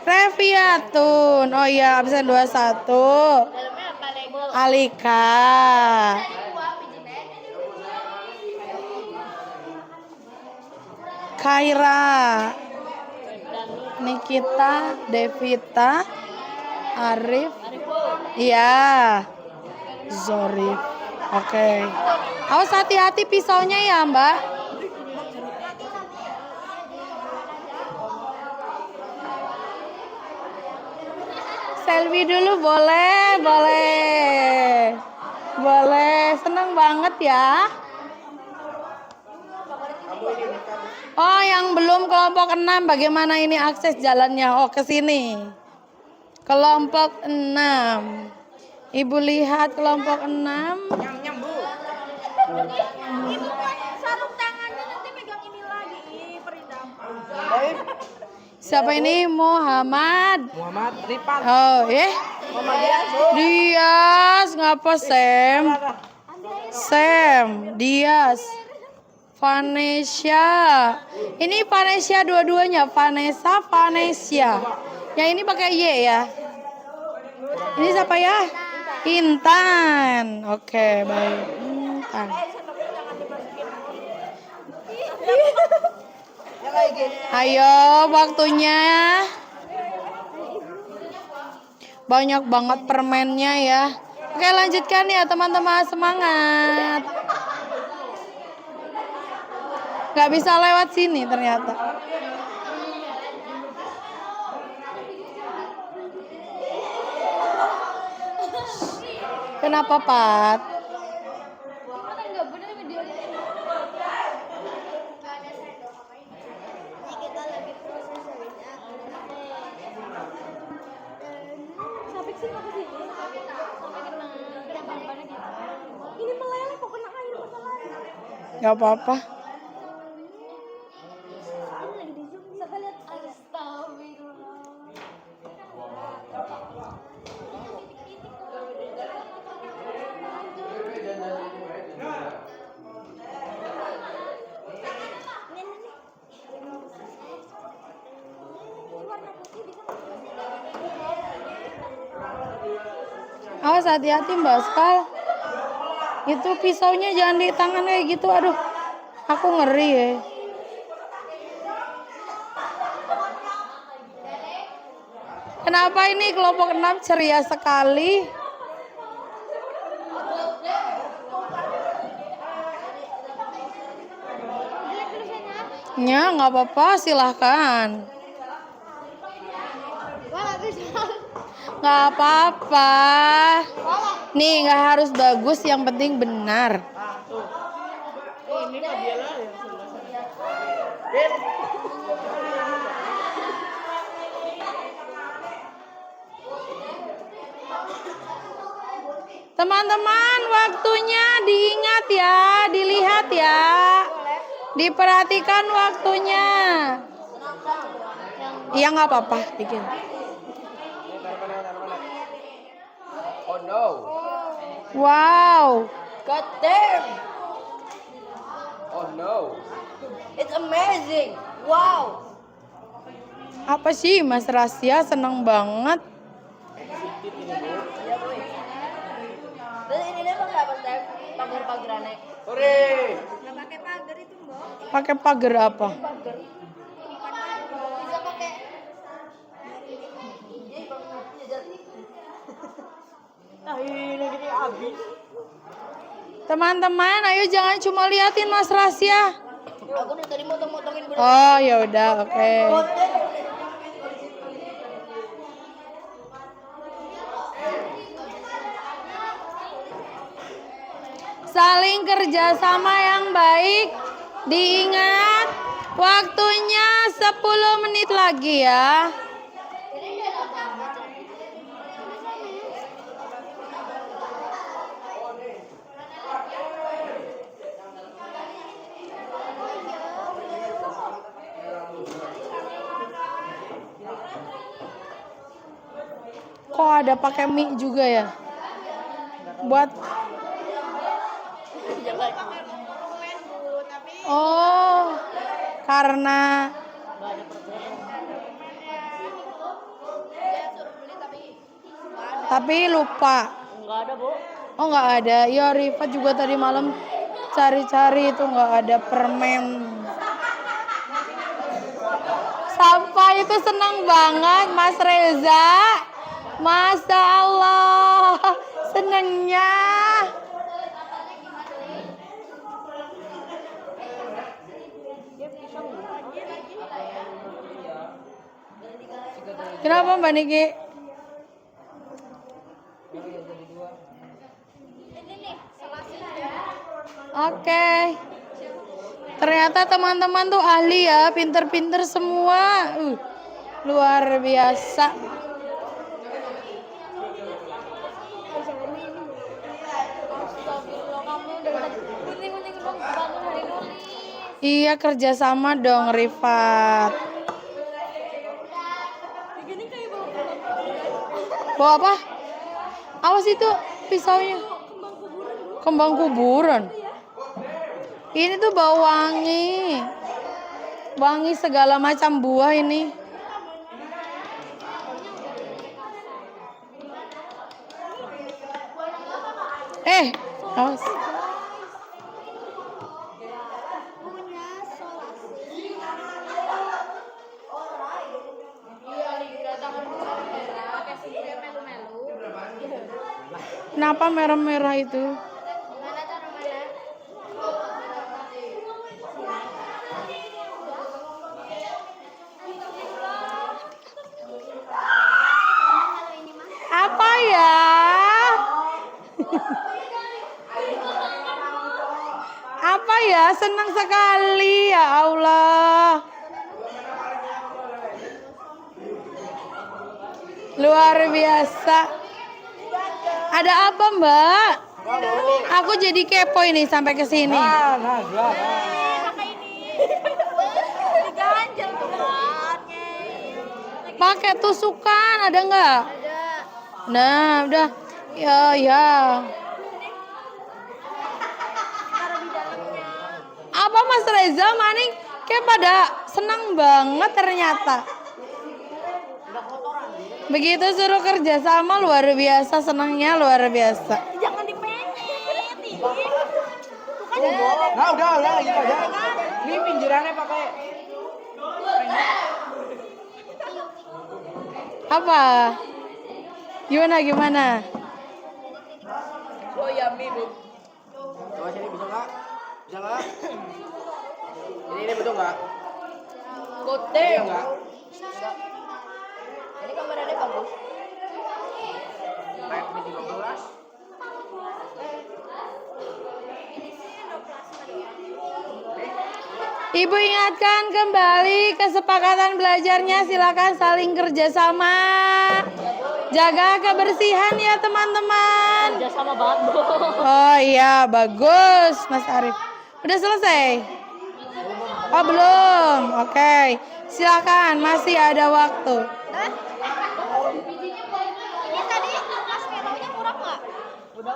Reviatun. Oh iya, absen 21. Alika. Kaira. Nikita, Devita, Arif. Iya. Zorif. Oke. Awas hati-hati pisaunya ya, Mbak. Selfie dulu boleh. Seneng banget ya. Oh, yang belum kelompok 6 bagaimana ini akses jalannya? Oh, ke sini. Kelompok 6. Ibu lihat kelompok 6. Nyam, Bu. Ibu kan sarung tangannya nanti pegang ini lagi. Perindapan. Baik. Siapa ini? Muhammad Rifat. Oh, Muhammad Dias, Bu. Dias, ngapa Sam, Dias, Vanessa. Ini Vanessa dua-duanya, Vanessa. Yang ini pakai Y ya. Ini siapa ya? Intan. Oke, baik. Intan. Ayo, waktunya. Banyak banget permennya ya. Oke, lanjutkan ya teman-teman, semangat. Gak bisa lewat sini ternyata. Kenapa, Pat? Ini meleleh kok kena air masalahnya. Gak apa-apa. Ini lagi di zoom bisa lihat. Astagfirullah. Awas hati-hati Mbak Skal. Itu pisaunya jangan di tangan kayak gitu. Aduh, aku ngeri ya. Kenapa ini kelompok 6 ceria sekali? Ya, nggak apa-apa, silahkan. Nggak apa-apa. Nih, nggak harus bagus, yang penting benar. Ini nggak biasa ya. Teman-teman, waktunya diingat ya, dilihat ya. Diperhatikan waktunya. Iya nggak apa-apa, bikin. Oh no. Wow. God damn. Oh no. It's amazing. Wow. Apa sih Mas Rasya seneng banget. Terus ini dia pakai apa sih? Pagar-pagarannya. Hore. Nggak pakai pagar itu, Mbok. Pakai pagar apa? Bisa pakai Ini gini habis. Teman-teman, ayo jangan cuma liatin Mas Rasya. Aku udah tadi motong-motongin bener. Oh, ya udah, oke. Saling kerjasama yang baik. Diingat, waktunya 10 menit lagi ya. Kok ada pakai mie juga ya? Buat Oh, karena tapi lupa. Enggak ada, Bu. Oh, nggak ada. Ya Rifat juga tadi malam cari-cari itu nggak ada permen. Sampah itu seneng banget Mas Reza. Masya Allah, senengnya. Kenapa Mbak Niki? Oke. Ternyata teman-teman tuh ahli ya, pinter-pinter semua. Luar biasa. Iya, kerjasama dong Rifat. Bawa apa? Awas itu pisaunya. Kembang kuburan. Ini tuh bau wangi. Wangi segala macam buah ini. Awas. Kenapa merah-merah itu? Apa ya? Apa ya? Senang sekali ya Allah. Luar biasa. Ada apa Mbak? Aku jadi kepo ini sampai ke sini. diganjel tuh kan. Pakai tusukan ada nggak? Nah, udah. Ya. Apa Mas Reza, Maning? Kayak pada senang banget ternyata. Begitu suruh kerja sama luar biasa, senangnya luar biasa. Jangan dipenyet. Nah, udah gitu aja. Ini pinggirannya pakai Apa? Gimana? Oh ya, Bu. Coba sini bisa nggak? Ini betul nggak? Kote. Iya nggak? Ini kameranya bagus. Redmi 13. Ibu ingatkan kembali kesepakatan belajarnya, silakan saling kerjasama. Jaga kebersihan ya teman-teman. Kerja sama banget, Bu. Oh iya, bagus Mas Arif. Udah selesai? Oh belum, oke. Silakan, masih ada waktu. Ini tadi marshmallow-nya kurang nggak? Udah.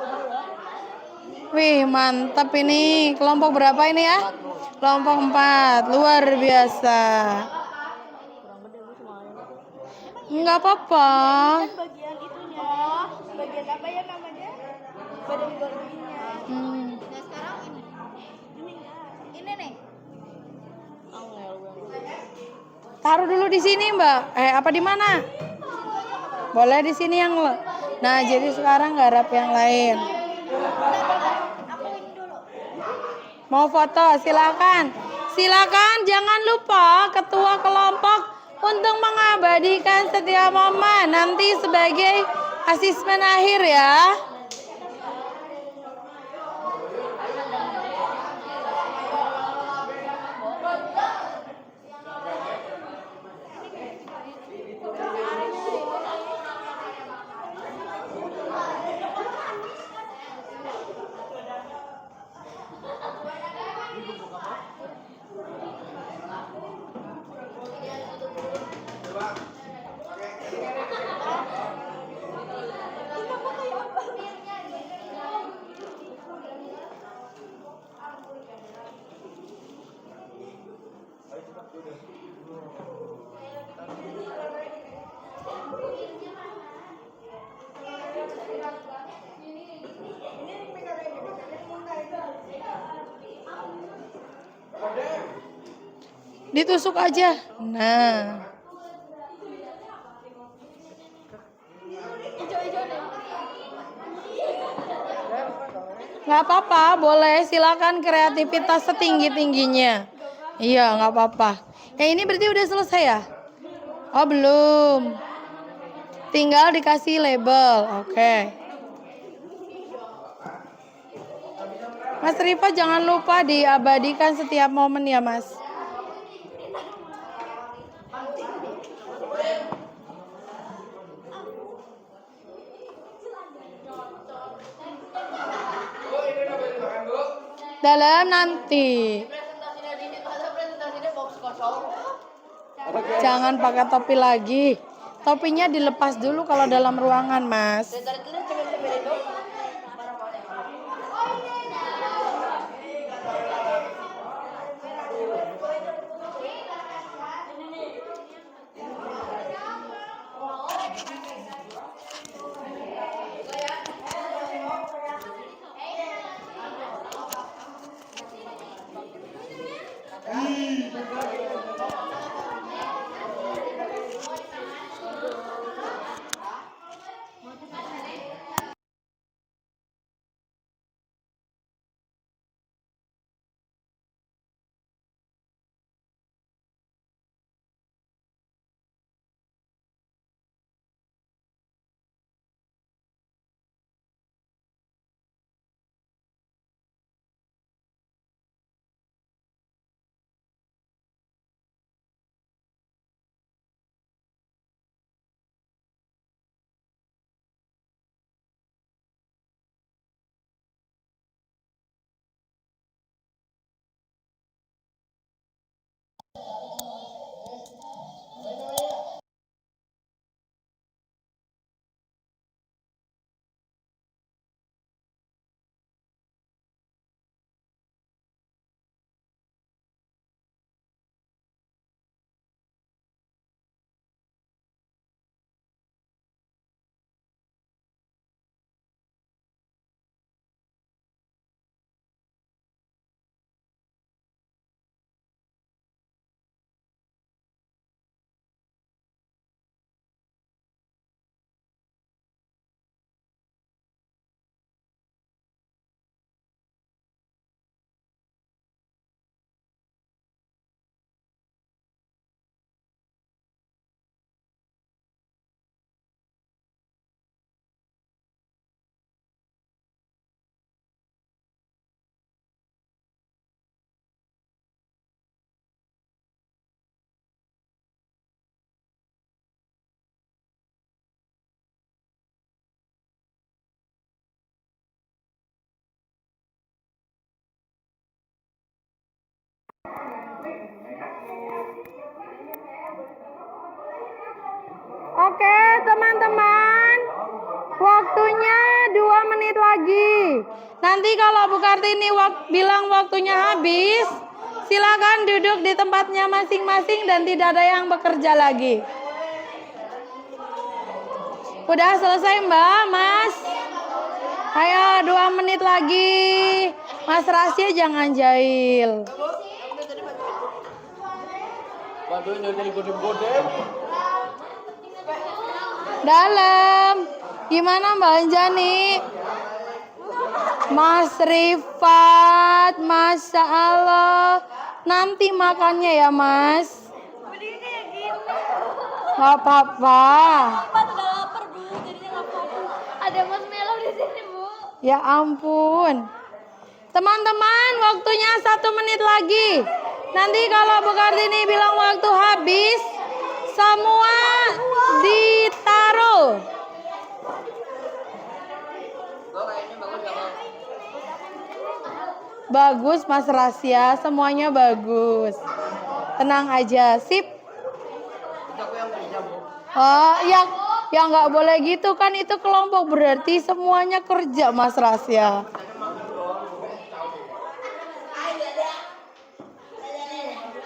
Wih, mantap ini. Kelompok berapa ini ya? Kelompok 4, luar biasa. Enggak apa-apa. Bagian itunya. Bagian apa ya namanya? Badan gorengnya. Hmm. Nah sekarang ini. Ini nih. Taruh dulu di sini, Mbak. Apa di mana? Boleh di sini yang Nah, jadi sekarang garap yang lain. Aku ini dulu. Mau foto, silakan. Silakan, jangan lupa ketua kelompok untuk mengabadikan setiap momen nanti sebagai asesmen akhir ya. Ditusuk aja. Nah. Nggak apa-apa, boleh. Silakan kreativitas setinggi-tingginya. Iya, nggak apa-apa. Ini berarti udah selesai ya? Oh, belum. Tinggal dikasih label. Oke. Mas Rifa jangan lupa diabadikan setiap momen ya, Mas. Dalam nanti. Presentasinya box kosong. Jangan pakai topi lagi. Topinya dilepas dulu kalau dalam ruangan, Mas. Dari itu cuma Oke, teman-teman. Waktunya 2 menit lagi. Nanti kalau Bu Kartini bilang waktunya habis, silakan duduk di tempatnya masing-masing dan tidak ada yang bekerja lagi. Udah selesai Mbak, Mas? Ayo 2 menit lagi. Mas Rasya jangan jahil. Dalam. Gimana Mbak Anjani? Mas Rifat, Masya Allah. Nanti makannya ya Mas. Gak apa-apa. Udah lapar Bu, jadinya nggak fokus. Ada Mas Melo di sini Bu. Ya ampun. Teman-teman, waktunya 1 menit lagi. Nanti kalau Bu Kartini bilang waktu habis, semua ditaruh. Bagus Mas Rasya, semuanya bagus. Tenang aja, sip. Oh, yang nggak boleh gitu kan, itu kelompok berarti semuanya kerja Mas Rasya.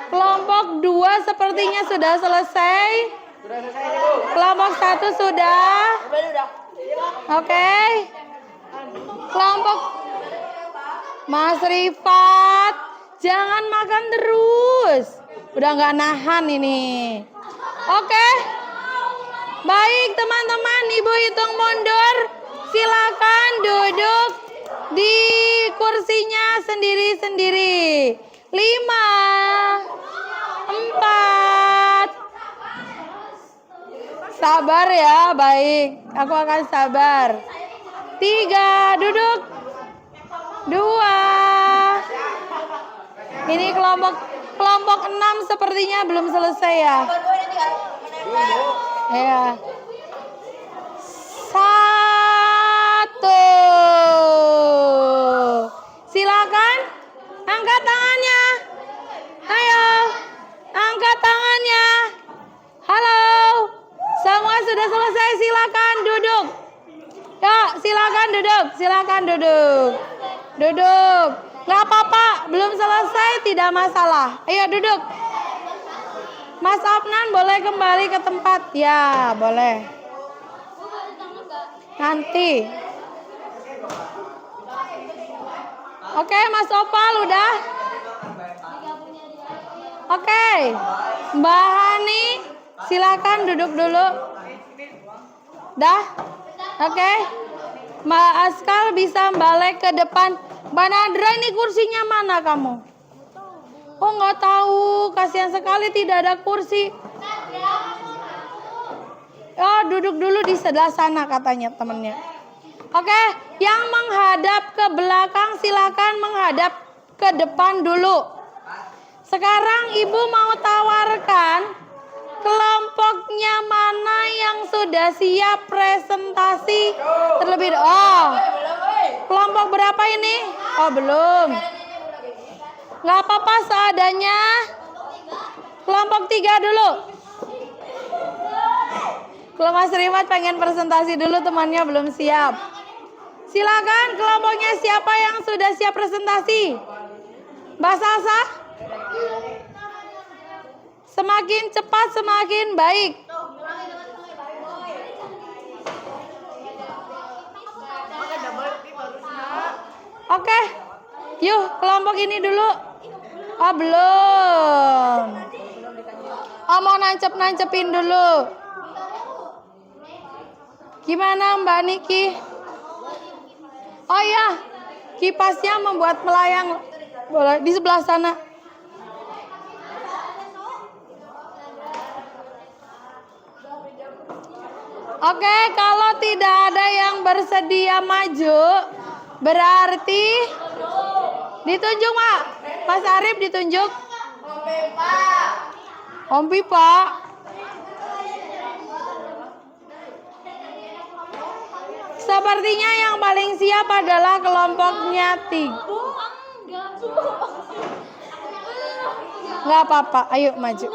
Kelompok 2 sepertinya sudah selesai. Kelompok 1 sudah. Oke. Kelompok Mas Rifat, jangan makan terus. Udah nggak nahan ini. Oke. Baik teman-teman, Ibu hitung mundur. Silakan duduk di kursinya sendiri-sendiri. 5, 4. Sabar ya, baik. Aku akan sabar. 3, duduk. 2. Ini kelompok 6 sepertinya belum selesai ya. Ya. 1. Silakan angkat tangannya. Ayo, angkat tangannya. Halo. Semua sudah selesai, silakan duduk. Ya, silakan duduk, silakan duduk. Duduk. Gak apa-apa, belum selesai, tidak masalah. Ayo duduk. Mas Afnan boleh kembali ke tempat? Ya, boleh. Nanti. Oke, Mas Opal udah? Oke. Mbak Hani, silakan duduk dulu. Dah? Oke. Mbak Askal bisa balik ke depan. Mbak Nadra, ini kursinya mana kamu? Oh, nggak tahu. Kasihan sekali tidak ada kursi. Oh, duduk dulu di sebelah sana katanya temennya. Oke, yang menghadap ke belakang silakan menghadap ke depan dulu. Sekarang Ibu mau tawarkan kelompoknya mana yang sudah siap presentasi terlebih dahulu. Oh, kelompok berapa ini? Oh, belum. Nggak apa-apa seadanya. Kelompok 3 dulu. Kalau Mas Rifat pengen presentasi dulu, temannya belum siap. Silakan kelompoknya siapa yang sudah siap presentasi? Mbak Sasa? Semakin cepat semakin baik. Oke, yuk kelompok ini dulu. Oh, belum. Oh, mau nancep-nancepin dulu. Gimana Mbak Niki? Oh ya, kipasnya membuat melayang. Boleh di sebelah sana. Oke, kalau tidak ada yang bersedia maju, berarti ditunjuk, Mak. Mas Arif ditunjuk. Om Pipa. Sepertinya yang paling siap adalah kelompoknya 3. Nggak apa-apa, ayo maju.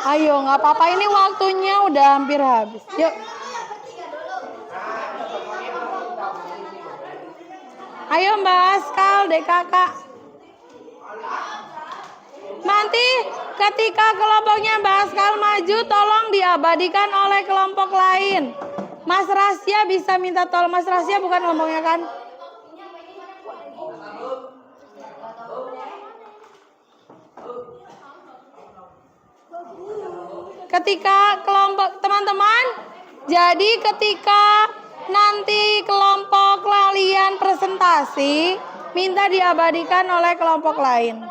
Ayo, nggak apa-apa, ini waktunya udah hampir habis. Yuk. Ayo Mbak Askal, dek kakak. Nanti ketika kelompoknya Mbak Askal maju, tolong diabadikan oleh kelompok lain. Mas Rasya bisa minta tolong. Mas Rasya bukan kelompoknya kan? Ketika kelompok teman-teman, jadi ketika nanti kelompok kalian presentasi, minta diabadikan oleh kelompok lain.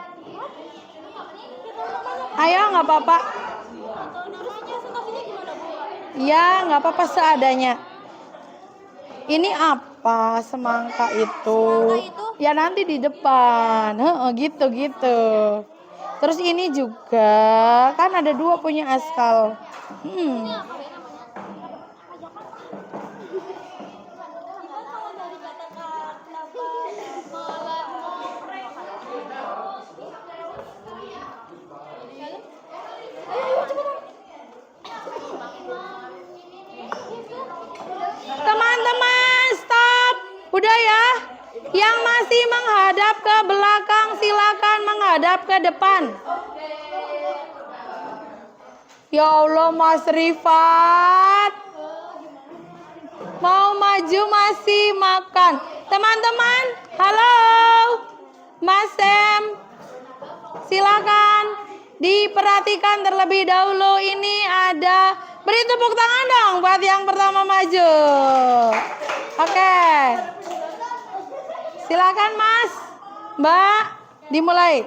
Ayo, nggak apa-apa. Ya, nggak apa-apa seadanya. Ini apa semangka itu? Ya nanti di depan. Gitu. Terus ini juga kan ada 2 punya Askal. Teman-teman, stop. Udah ya. Yang masih menghadap ke belakang silakan menghadap ke depan. Ya Allah, Mas Rifat. Mau maju masih makan. Teman-teman, halo. Mas Sem. Silakan diperhatikan terlebih dahulu, ini ada, beri tepuk tangan dong buat yang pertama maju. Oke. Silakan Mas, Mbak, dimulai.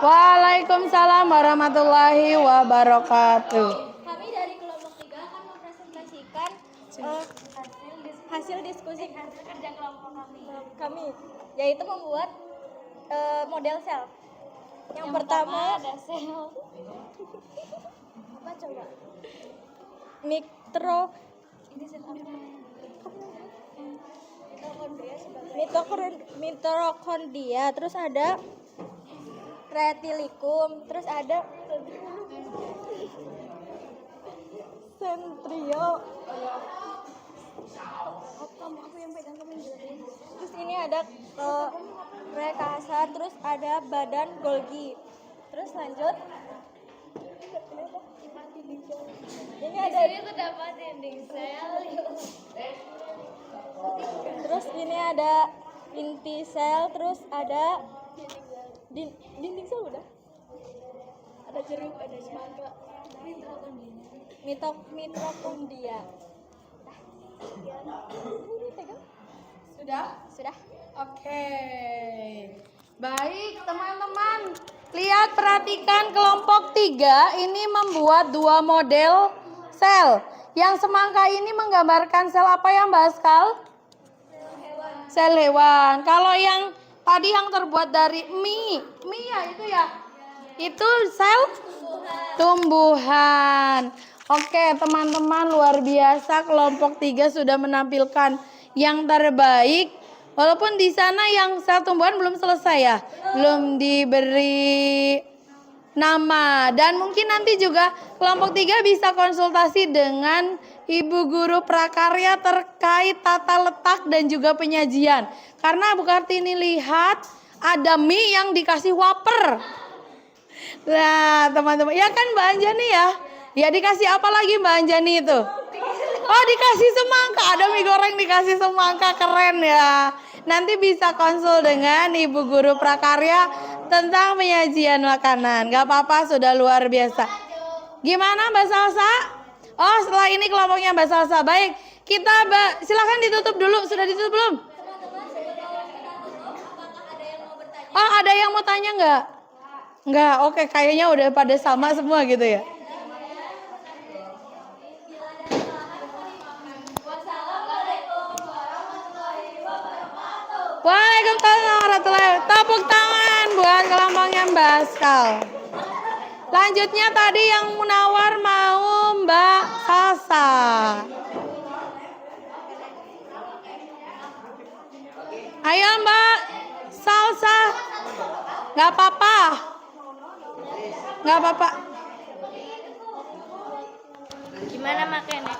Waalaikumsalam warahmatullahi wabarakatuh. Kami dari kelompok 3 akan mempresentasikan hasil diskusi kerja kelompok kami, yaitu membuat model sel. Yang pertama ada sel apa coba? Mitokondria, terus ada retilikum, terus ada sentrio. Terus ini ada rekasa, terus ada badan Golgi. Terus lanjut. Ini ada terdapat dinding sel. Terus ini ada inti sel, terus ada dinding sel udah. Ada jeruk, ada semangka. Mitokondria. Sudah? Oke. Baik, teman-teman. Lihat, perhatikan kelompok 3 ini membuat 2 model sel. Yang semangka ini menggambarkan sel apa ya Mbak Askal? Sel hewan. Kalau yang tadi yang terbuat dari mie ya itu ya. Itu sel tumbuhan. Oke, teman-teman, luar biasa, kelompok 3 sudah menampilkan yang terbaik. Walaupun di sana yang sel tumbuhan belum selesai ya, belum diberi nama. Dan mungkin nanti juga kelompok 3 bisa konsultasi dengan Ibu Guru Prakarya terkait tata letak dan juga penyajian. Karena Bu Kartini lihat ada mie yang dikasih wafer. Nah, teman-teman, ya kan Mbak Anjani ya? Ya dikasih apa lagi Mbak Anjani itu? Oh, dikasih semangka. Ada mie goreng dikasih semangka, keren ya. Nanti bisa konsul dengan Ibu Guru Prakarya tentang penyajian makanan. Gak apa-apa, sudah luar biasa. Gimana Mbak Salsa? Oh, setelah ini kelompoknya Mbak Salsa. Baik, kita silakan ditutup dulu. Sudah ditutup belum? Oh, ada yang mau tanya nggak? Nggak, oke. Kayaknya udah pada sama semua gitu ya. Waalaikumsalam warahmatullahi wabarakatuh. Tepuk tangan buat kelompoknya Mbak Askal. Lanjutnya tadi yang menawar mau Mbak Salsa. Ayo Mbak Salsa. Nggak apa-apa. Nggak apa-apa. Gimana makannya?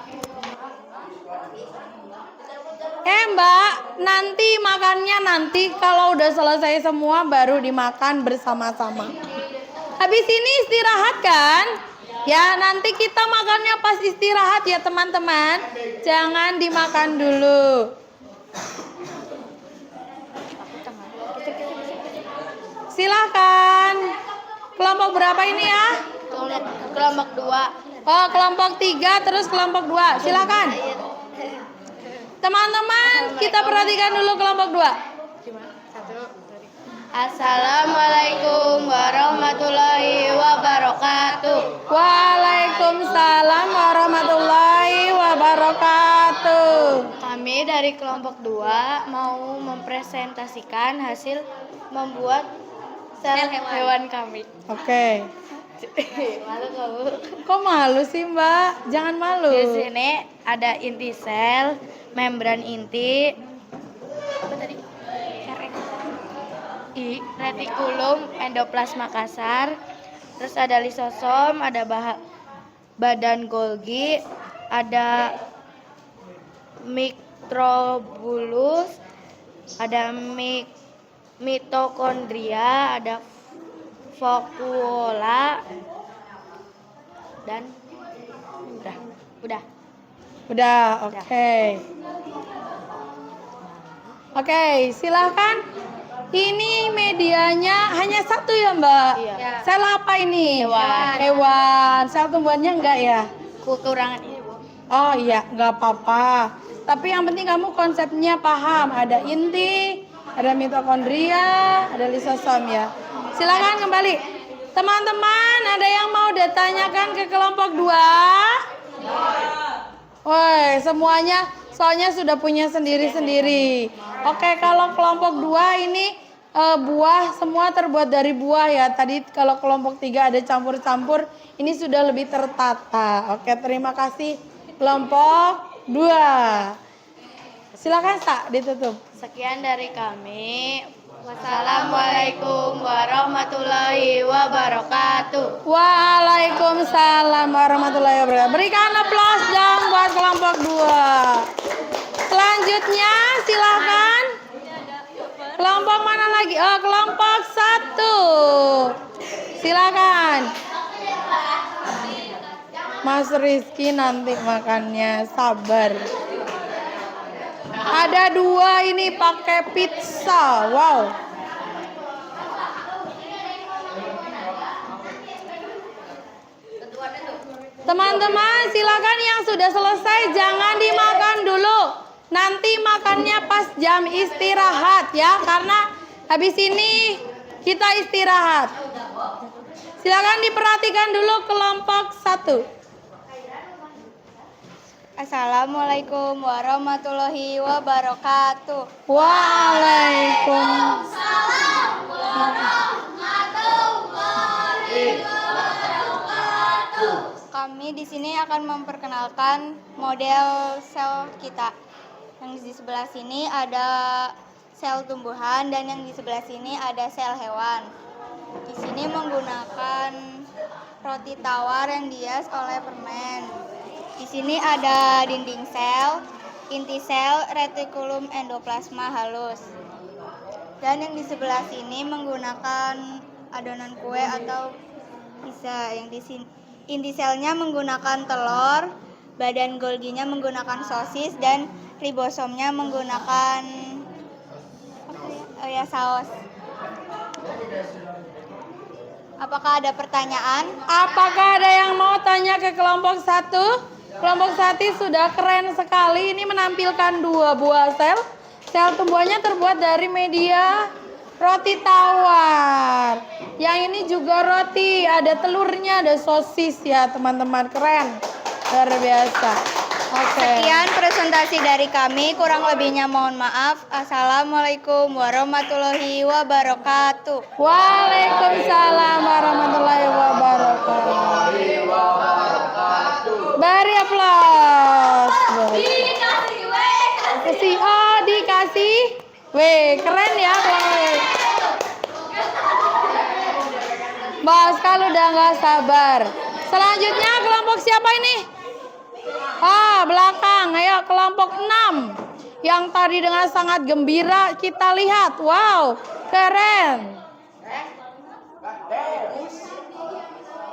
Mbak, nanti makannya nanti kalau udah selesai semua baru dimakan bersama-sama. Habis ini istirahat kan? Ya nanti kita makannya pas istirahat ya teman-teman. Jangan dimakan dulu. Silakan. Kelompok berapa ini ya? Kelompok 2. Oh, kelompok 3 terus kelompok 2. Silakan. Teman-teman, kita perhatikan dulu kelompok 2. Assalamualaikum warahmatullahi wabarakatuh. Waalaikumsalam warahmatullahi wabarakatuh. Kami dari kelompok 2 mau mempresentasikan hasil membuat sel hewan kami. Oke. Malu kamu? Kok malu sih, Mbak? Jangan malu. Di sini ada inti sel, membran inti, apa tadi? Retikulum endoplasma kasar. Terus ada lisosom, ada badan Golgi, ada mikrobulus, ada mitokondria, ada vakuola, dan udah. Oke, silahkan. Ini medianya hanya satu ya, Mbak? Iya. Sel apa ini? Hewan. Hewan. Sel tumbuhannya enggak ya? Kekurangan ini, Bu. Oh iya, nggak apa-apa. Tapi yang penting kamu konsepnya paham. Ada inti, ada mitokondria, ada lisosom ya. Silakan kembali. Teman-teman, ada yang mau ditanyakan ke kelompok 2? Woi, semuanya soalnya sudah punya sendiri-sendiri. Oke, kalau kelompok 2 ini buah semua terbuat dari buah ya. Tadi kalau kelompok 3 ada campur-campur, ini sudah lebih tertata. Oke, terima kasih kelompok 2. Silakan, Sa, ditutup. Sekian dari kami. Wassalamualaikum warahmatullahi wabarakatuh. Waalaikumsalam warahmatullahi wabarakatuh. Berikan aplaus dong buat kelompok 2. Selanjutnya silakan. Kelompok mana lagi? Oh, kelompok 1. Silakan. Mas Rizky nanti makannya, sabar. Ada 2 ini pakai pizza. Wow. Teman-teman, silakan yang sudah selesai jangan dimakan dulu. Nanti makannya pas jam istirahat ya, karena habis ini kita istirahat. Silakan diperhatikan dulu kelompok 1. Assalamualaikum warahmatullahi wabarakatuh. Waalaikumsalam. Kami di sini akan memperkenalkan model sel kita. Yang di sebelah sini ada sel tumbuhan dan yang di sebelah sini ada sel hewan. Di sini menggunakan roti tawar yang dihias oleh permen. Di sini ada dinding sel, inti sel, retikulum endoplasma halus. Dan yang di sebelah sini menggunakan adonan kue atau pizza. Yang di sini inti selnya menggunakan telur, badan Golginya menggunakan sosis dan ribosomnya menggunakan saus. Apakah ada pertanyaan? Apakah ada yang mau tanya ke kelompok 1? Kelompok 1 sudah keren sekali. Ini menampilkan 2 buah sel. Sel tumbuhannya terbuat dari media roti tawar. Yang ini juga roti, ada telurnya, ada sosis ya teman-teman. Keren, luar biasa. Oke. Sekian presentasi dari kami, kurang lebihnya mohon maaf. Assalamualaikum warahmatullahi wabarakatuh. Waalaikumsalam warahmatullahi wabarakatuh. Beri aplaus. Dikasih dikasih W. Keren ya. Mbak Askal udah nggak sabar. Selanjutnya kelompok siapa ini? Belakang. Ayo kelompok 6. Yang tadi dengan sangat gembira kita lihat. Wow, keren.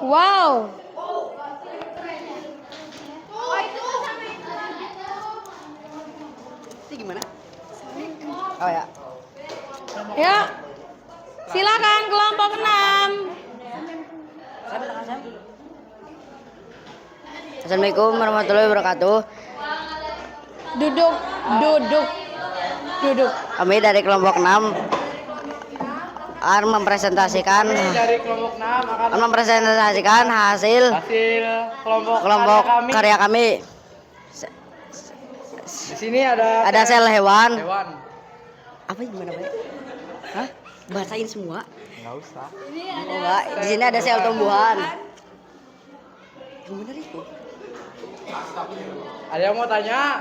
Wow. Ini gimana? Oh ya. Ya. Silakan kelompok 6. Assalamualaikum warahmatullahi wabarakatuh. Duduk. Kami dari kelompok 6 akan mempresentasikan hasil kelompok karya kami. Di sini ada Sel hewan. Apa gimana Pak? Hah? Bahasain semua? Enggak usah. Oh, enggak. Di sini ada sel tumbuhan. Yang benar itu. Ada yang mau tanya?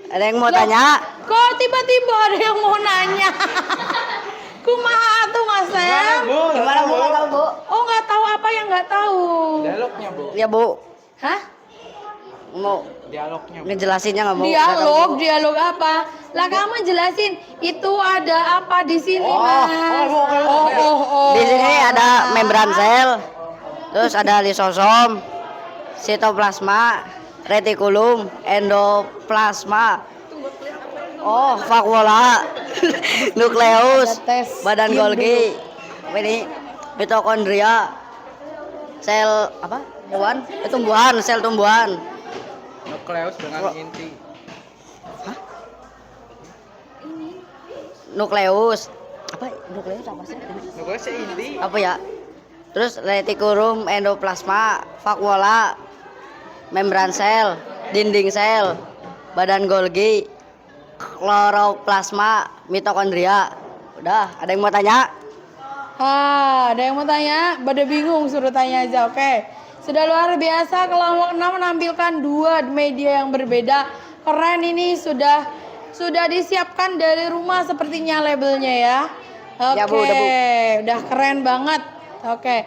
Ada yang mau tanya? Kok tiba-tiba ada yang mau nanya? Kumaha tuh Mas Sam? Gimana Bu? Nggak tahu Bu? Oh nggak tahu apa yang nggak tahu? Dialognya, Bu. Ya Bu. Hah? Mau Dialognya, Bu. ngejelasinnya nggak Bu? Dialog apa? Lah kamu jelasin itu ada apa di sini Mas? Di sini ada membran sel, terus ada lisosom, sitoplasma, retikulum, endoplasma, vakuola, nukleus, badan Golgi, apa ini, mitokondria, sel apa? Hewan? Tumbuhan, sel tumbuhan. Nukleus dengan inti. Nukleus. Apa? Nukleus apa sih? Nukleus inti. Apa ya? Terus retikulum, endoplasma, vakuola, membran sel, dinding sel, badan Golgi, kloroplasma, mitokondria. Udah, ada yang mau tanya? Ada yang mau tanya? Pada bingung suruh tanya aja, oke. Sudah luar biasa kelompok 6 menampilkan 2 media yang berbeda. Keren ini sudah disiapkan dari rumah sepertinya labelnya ya. Oke, Ya, Bu, udah, Bu. udah keren banget. Oke.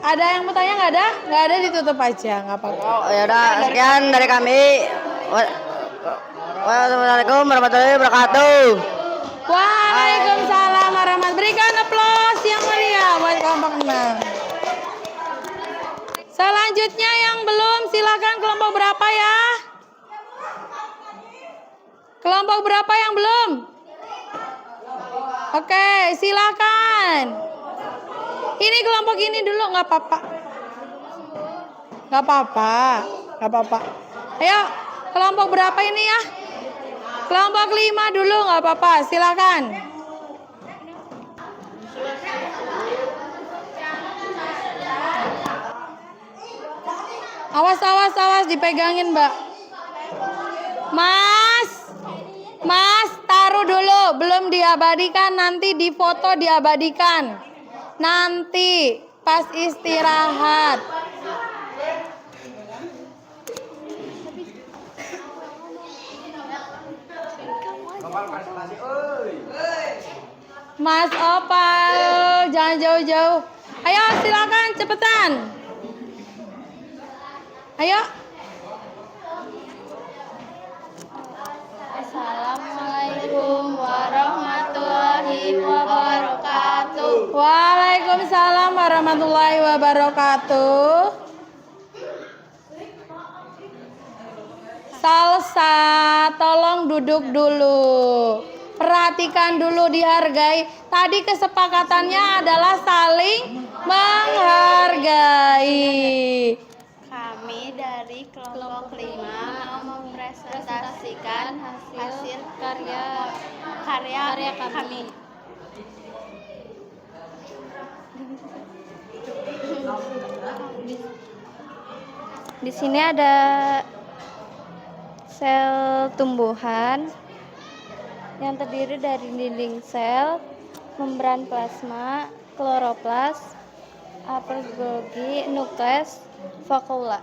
Ada yang mau tanya nggak ada? Nggak ada ditutup aja, nggak apa-apa. Oh, ya udah, sekian dari kami. Wassalamualaikum warahmatullahi wabarakatuh. Waalaikumsalam warahmatullahi. Berikan aplaus yang meriah buat kelompok 6. Selanjutnya yang belum silakan kelompok berapa ya? Kelompok berapa yang belum? Oke, silakan. Ini kelompok ini dulu nggak apa-apa. Nggak apa-apa. Ayo, kelompok berapa ini ya? Kelompok 5 dulu nggak apa-apa, silakan. Awas dipegangin Mbak. Mas, taruh dulu, belum diabadikan, nanti di foto diabadikan. Nanti pas istirahat. Mas Opal, jangan jauh-jauh. Ayo silakan cepetan. Ayo. Assalamualaikum warahmatullahi wabarakatuh. Waalaikumsalam warahmatullahi wabarakatuh. Salsa, tolong duduk dulu. Perhatikan dulu, dihargai. Tadi kesepakatannya adalah saling menghargai. Kami dari kelompok 5 mau mempresentasikan hasil karya kami. Di sini ada sel tumbuhan yang terdiri dari dinding sel, membran plasma, kloroplas, apel Golgi, nukleus, vakuola.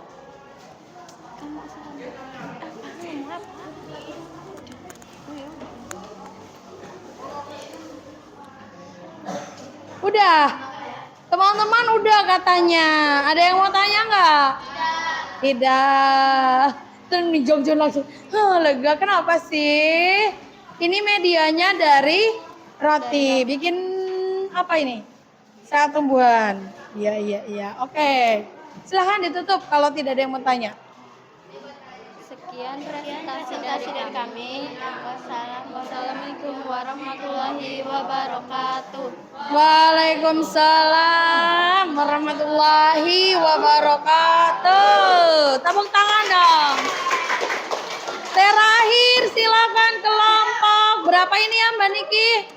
Udah. Teman-teman udah katanya. Ada yang mau tanya nggak? Tidak. Terus dijawab langsung. Lega. Kenapa sih? Ini medianya dari roti. Bikin apa ini? Sel tumbuhan. Iya, iya, iya. Oke. Silahkan ditutup kalau tidak ada yang mau tanya. Sekian presentasi dari kami. Wassalamualaikum warahmatullahi wabarakatuh. Waalaikumsalam warahmatullahi wabarakatuh. Tepuk tangan dong. Terakhir silakan kelompok. Berapa ini ya Mbak Niki?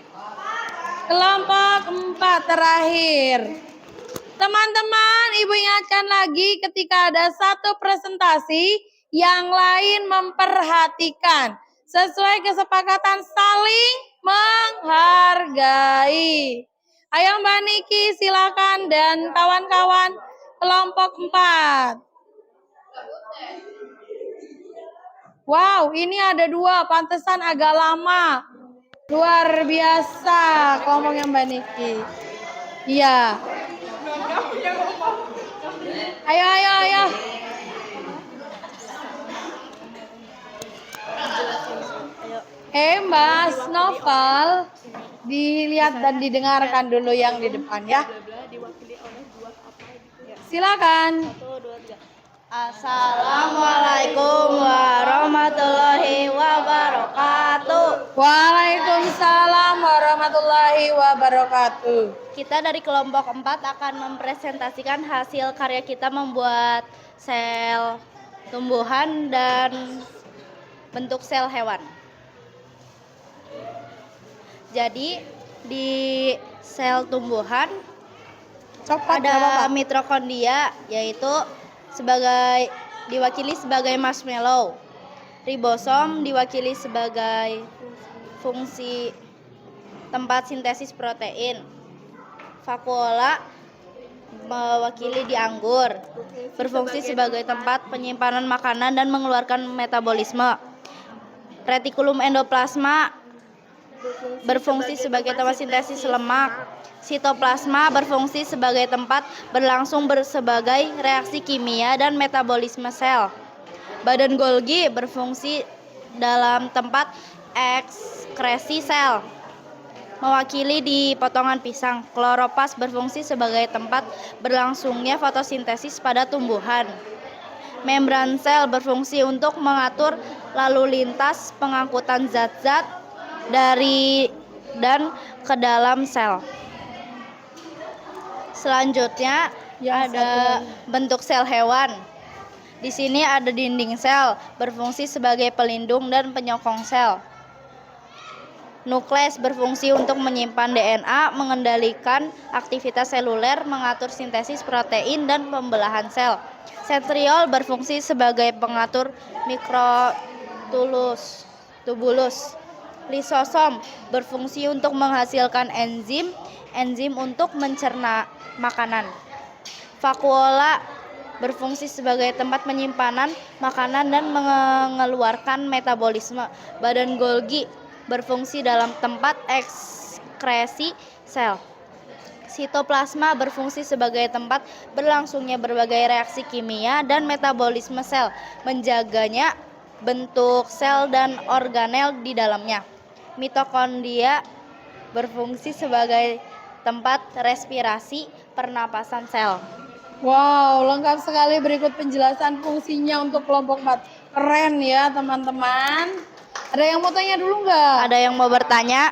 Kelompok 4 terakhir. Teman-teman, Ibu ingatkan lagi ketika ada satu presentasi, yang lain memperhatikan. Sesuai kesepakatan saling menghargai. Ayo Mbak Niki silakan dan kawan-kawan kelompok 4. Wow, ini ada 2, pantesan agak lama. Luar biasa kelompoknya Mbak Niki. Iya. Ayo, ayo, ayo. Mas Novel, dilihat dan didengarkan dulu yang di depan ya. Silakan. Assalamualaikum warahmatullahi wabarakatuh. Waalaikumsalam warahmatullahi wabarakatuh. Kita dari kelompok 4 akan mempresentasikan hasil karya kita membuat sel tumbuhan dan bentuk sel hewan. Jadi di sel tumbuhan ada mitokondria, yaitu diwakili sebagai marshmallow. Ribosom diwakili sebagai fungsi tempat sintesis protein. Vakuola mewakili di anggur, berfungsi sebagai tempat penyimpanan makanan dan mengeluarkan metabolisme. Retikulum endoplasma berfungsi sebagai tempat sintesis lemak. Sitoplasma berfungsi sebagai tempat berlangsung sebagai reaksi kimia dan metabolisme sel. Badan Golgi berfungsi dalam tempat ekskresi sel, mewakili di potongan pisang. Kloroplast berfungsi sebagai tempat berlangsungnya fotosintesis pada tumbuhan. Membran sel berfungsi untuk mengatur lalu lintas pengangkutan zat-zat dari dan ke dalam sel. Selanjutnya ada bentuk sel hewan. Di sini ada dinding sel, berfungsi sebagai pelindung dan penyokong sel. Nukleus berfungsi untuk menyimpan DNA, mengendalikan aktivitas seluler, mengatur sintesis protein dan pembelahan sel. Sentriol berfungsi sebagai pengatur mikrotubulus. Lisosom berfungsi untuk menghasilkan enzim untuk mencerna makanan. Vakuola berfungsi sebagai tempat penyimpanan makanan dan mengeluarkan metabolisme. Badan Golgi berfungsi dalam tempat ekskresi sel. Sitoplasma berfungsi sebagai tempat berlangsungnya berbagai reaksi kimia dan metabolisme sel, menjaganya bentuk sel dan organel di dalamnya. Mitokondria berfungsi sebagai tempat respirasi pernapasan sel. Wow, lengkap sekali berikut penjelasan fungsinya untuk kelompok 4. Keren ya teman-teman. Ada yang mau tanya dulu nggak? Ada yang mau bertanya?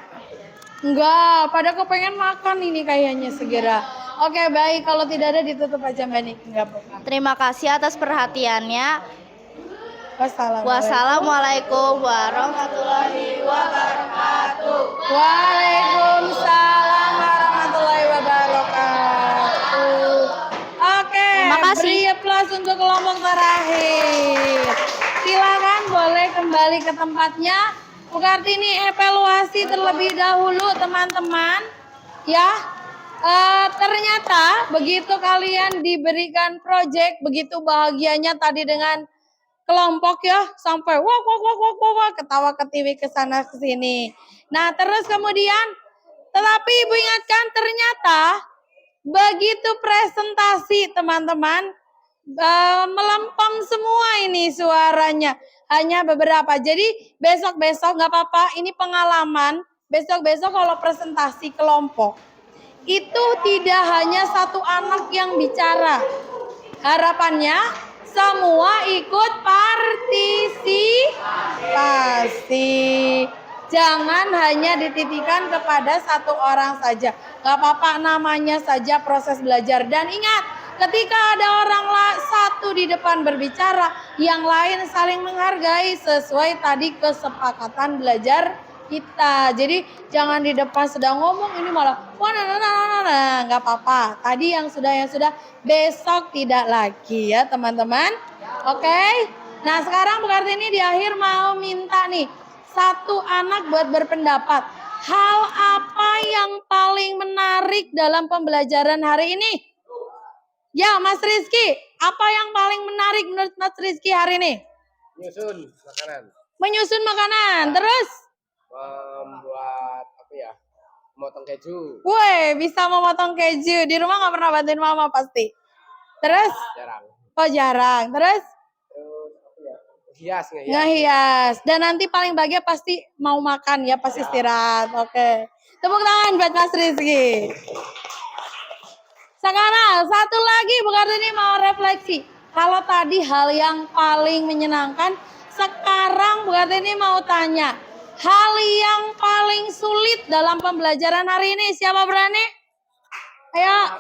Enggak, pada kepengen makan ini kayaknya segera. Oke, baik. Kalau tidak ada ditutup aja Mbak Niki. Enggak apa-apa. Terima kasih atas perhatiannya. Wassalamualaikum warahmatullahi wabarakatuh. Waalaikumsalam warahmatullahi wabarakatuh. Oke, Terima kasih. beri aplaus untuk kelompok terakhir. Silakan boleh kembali ke tempatnya. Kartini evaluasi terlebih dahulu teman-teman. Ya, ternyata begitu kalian diberikan proyek, begitu bahagianya tadi dengan kelompok ya, sampai wak ketawa ketiwi ke sana ke sini. Nah, terus kemudian tetapi Ibu ingatkan ternyata Begitu presentasi teman-teman, melempem semua ini suaranya. Hanya beberapa. Jadi besok-besok nggak apa-apa, ini pengalaman. Besok-besok kalau presentasi kelompok, itu tidak hanya satu anak yang bicara. Harapannya semua ikut partisipasi. Jangan hanya dititikan kepada satu orang saja. Gak apa-apa, namanya saja proses belajar. Dan ingat, ketika ada orang satu di depan berbicara, yang lain saling menghargai sesuai tadi kesepakatan belajar kita. Jadi jangan di depan sedang ngomong ini malah nggak apa-apa. Tadi yang sudah besok tidak lagi ya teman-teman. Oke. Nah sekarang Bu Kartini di akhir mau minta nih satu anak buat berpendapat. Hal apa yang paling menarik dalam pembelajaran hari ini? Ya Mas Rizky, apa yang paling menarik menurut Mas Rizky hari ini? Menyusun makanan. Menyusun makanan. Terus? Membuat apa ya? Memotong keju. Woi, bisa memotong keju. Di rumah nggak pernah bantuin mama pasti. Terus? Jarang. Oh jarang. Terus? Terus apa ya? Hias ngehias. Ngehias. Dan nanti paling bahagia pasti mau makan ya, pas istirahat. Oke. Tepuk tangan buat Mas Rizky. Sekarang satu lagi Bu Kartini mau refleksi. Kalau tadi hal yang paling menyenangkan, sekarang Bu Kartini mau tanya. Hal yang paling sulit dalam pembelajaran hari ini, siapa berani? Ayo.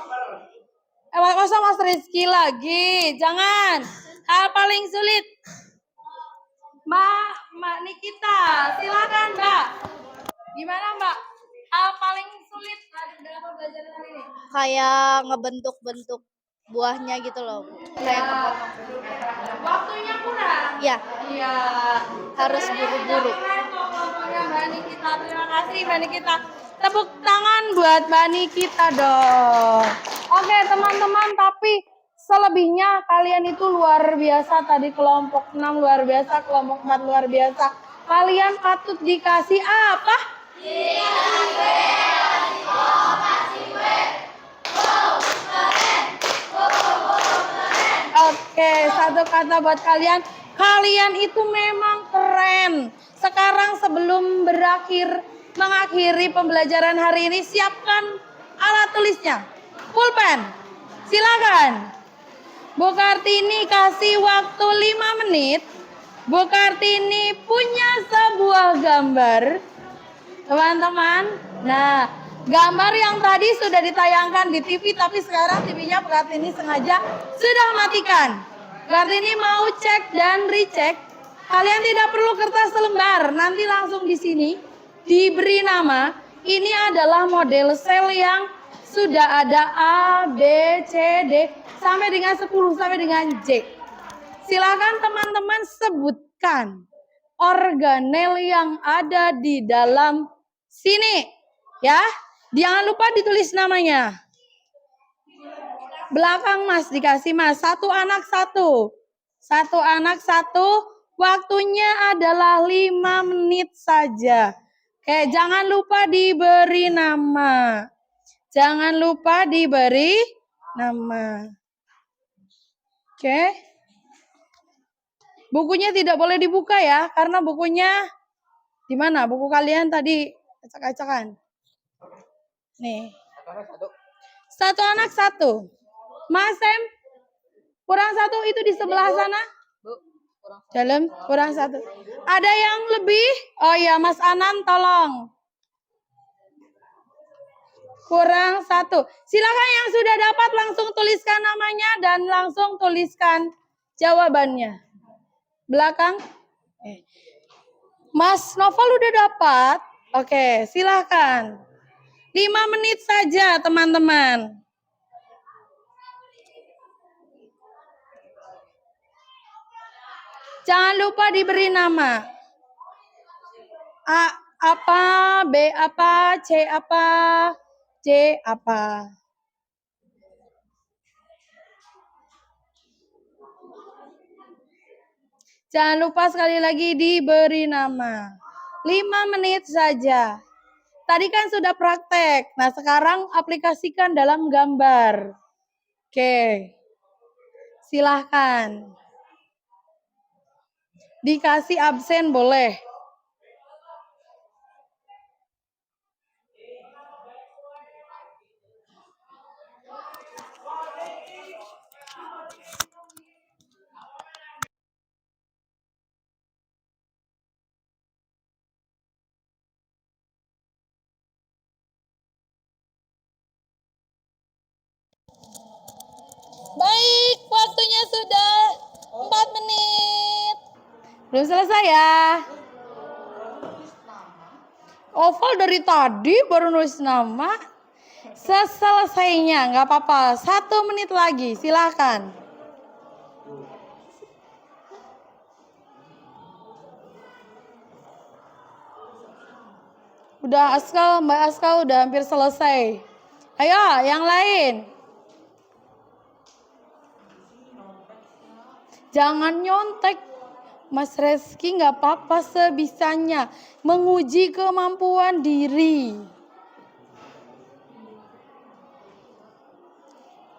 Masa Mas Rizky lagi? Jangan. Hal paling sulit. Mbak Nikita, silakan Mbak. Gimana Mbak? Hal paling sulit dalam pembelajaran hari ini? Kayak ngebentuk-bentuk buahnya gitu loh. Kayak kepotong. Waktunya kurang. Ya, Iya. harus buru-buru. Pokoknya Mbak Nikita, terima kasih Mbak Nikita. Tepuk tangan buat Mbak Nikita dong. Oke teman-teman, tapi selebihnya kalian itu luar biasa. Tadi kelompok 6 luar biasa, kelompok 4 luar biasa. Kalian patut dikasih apa? Oke, satu kata buat kalian. Kalian itu memang keren. Sekarang sebelum mengakhiri pembelajaran hari ini, siapkan alat tulisnya. Pulpen. Silakan. Bu Kartini kasih waktu 5 menit. Bu Kartini punya sebuah gambar. Teman-teman. Nah, gambar yang tadi sudah ditayangkan di TV, tapi sekarang TV-nya Bu Kartini sengaja sudah matikan. Bu Kartini mau cek dan recheck. Kalian tidak perlu kertas selembar, nanti langsung di sini diberi nama. Ini adalah model sel yang sudah ada A, B, C, D sampai dengan 10 sampai dengan J. Silakan teman-teman sebutkan organel yang ada di dalam sini. Ya, jangan lupa ditulis namanya. Belakang Mas dikasih Mas, satu anak satu. Satu anak satu, waktunya adalah 5 menit saja. Oke, jangan lupa diberi nama. Jangan lupa diberi nama. Oke. Bukunya tidak boleh dibuka ya, karena bukunya di mana? Buku kalian tadi acak-acakan. Nih. Satu anak satu. Mas Sem, kurang satu itu di sebelah sana. Dalam, kurang satu. Ada yang lebih? Oh iya, Mas Anan tolong. Kurang satu. Silakan yang sudah dapat langsung tuliskan namanya dan langsung tuliskan jawabannya. Belakang. Mas Novel udah dapat? Oke, silakan. 5 menit saja teman-teman. Jangan lupa diberi nama. A apa, B apa, C apa, J apa. Jangan lupa sekali lagi diberi nama. 5 menit saja. Tadi kan sudah praktek. Nah, sekarang aplikasikan dalam gambar. Oke. Silahkan. Dikasih absen boleh. Baik, waktunya sudah 4 menit. Belum selesai ya. Oval dari tadi baru nulis nama. Seselesainya, nggak apa-apa. 1 menit lagi, silakan. Udah Askal, Mbak Askal udah hampir selesai. Ayo, yang lain. Jangan nyontek. Mas Reski nggak apa-apa sebisanya. Menguji kemampuan diri.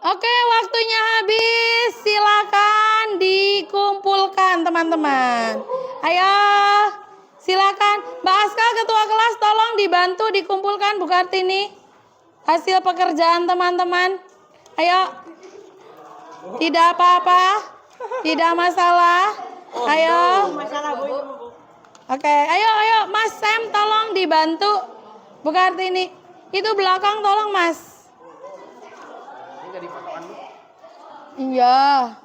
Oke, waktunya habis. Silakan dikumpulkan teman-teman. Ayo, silakan. Mbak Aska, ketua kelas, tolong dibantu dikumpulkan Bu Kartini. Hasil pekerjaan teman-teman. Ayo. Tidak apa-apa. Tidak masalah. Ayo. Oke, ayo Mas Sam tolong dibantu Bu Kartini. Itu belakang tolong Mas. Iya.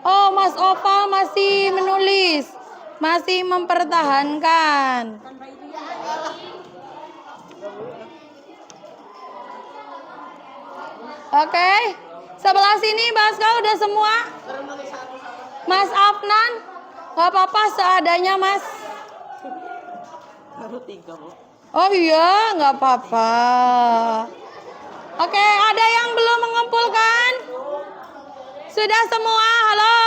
Oh, Mas Oval masih menulis. Masih mempertahankan. Oke. Sebelah sini Mbak Aska udah semua. Mas Afnan, gak apa-apa seadanya Mas. Oh iya, gak apa-apa. Oke, ada yang belum mengumpulkan? Sudah semua? Halo?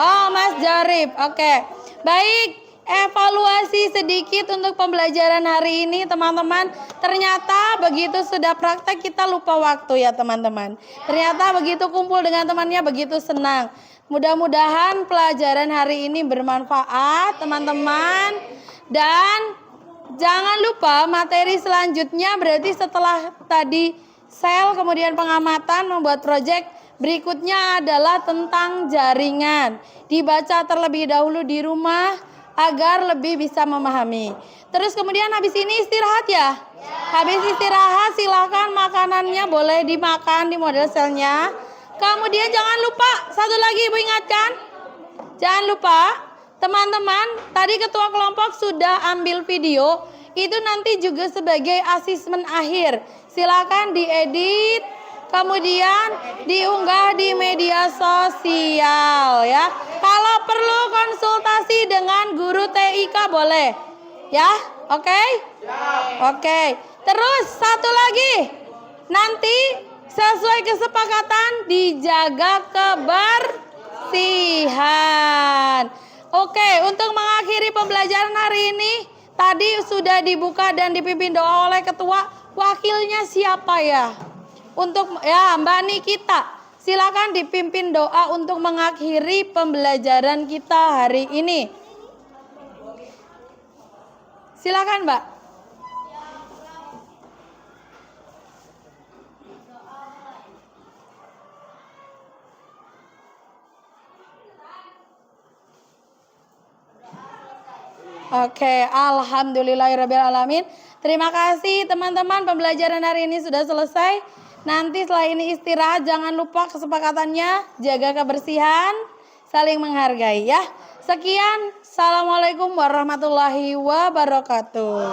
Oh, Mas Jarib. Oke. Baik, evaluasi sedikit untuk pembelajaran hari ini, teman-teman. Ternyata begitu sudah praktek kita lupa waktu ya, teman-teman. Ternyata begitu kumpul dengan temannya begitu senang. Mudah-mudahan pelajaran hari ini bermanfaat, teman-teman. Dan jangan lupa materi selanjutnya berarti setelah tadi sel kemudian pengamatan membuat proyek, berikutnya adalah tentang jaringan. Dibaca terlebih dahulu di rumah agar lebih bisa memahami. Terus kemudian habis ini istirahat ya? Habis istirahat silakan makanannya boleh dimakan di model selnya. Kemudian jangan lupa, satu lagi Ibu ingatkan. Jangan lupa teman-teman, tadi ketua kelompok sudah ambil video, itu nanti juga sebagai asesmen akhir. Silakan diedit, kemudian diunggah di media sosial ya. Kalau perlu konsultasi dengan guru TIK boleh. Ya, oke? Oke. Terus satu lagi. Nanti sesuai kesepakatan dijaga kebersihan. Oke, untuk mengakhiri pembelajaran hari ini, tadi sudah dibuka dan dipimpin doa oleh ketua. Wakilnya siapa ya? Untuk ya Mbak Nikita, silakan dipimpin doa untuk mengakhiri pembelajaran kita hari ini. Silakan Mbak. Oke, alhamdulillahirrahmanirrahim. Terima kasih teman-teman, pembelajaran hari ini sudah selesai. Nanti setelah ini istirahat, jangan lupa kesepakatannya, jaga kebersihan, saling menghargai ya. Sekian, assalamualaikum warahmatullahi wabarakatuh.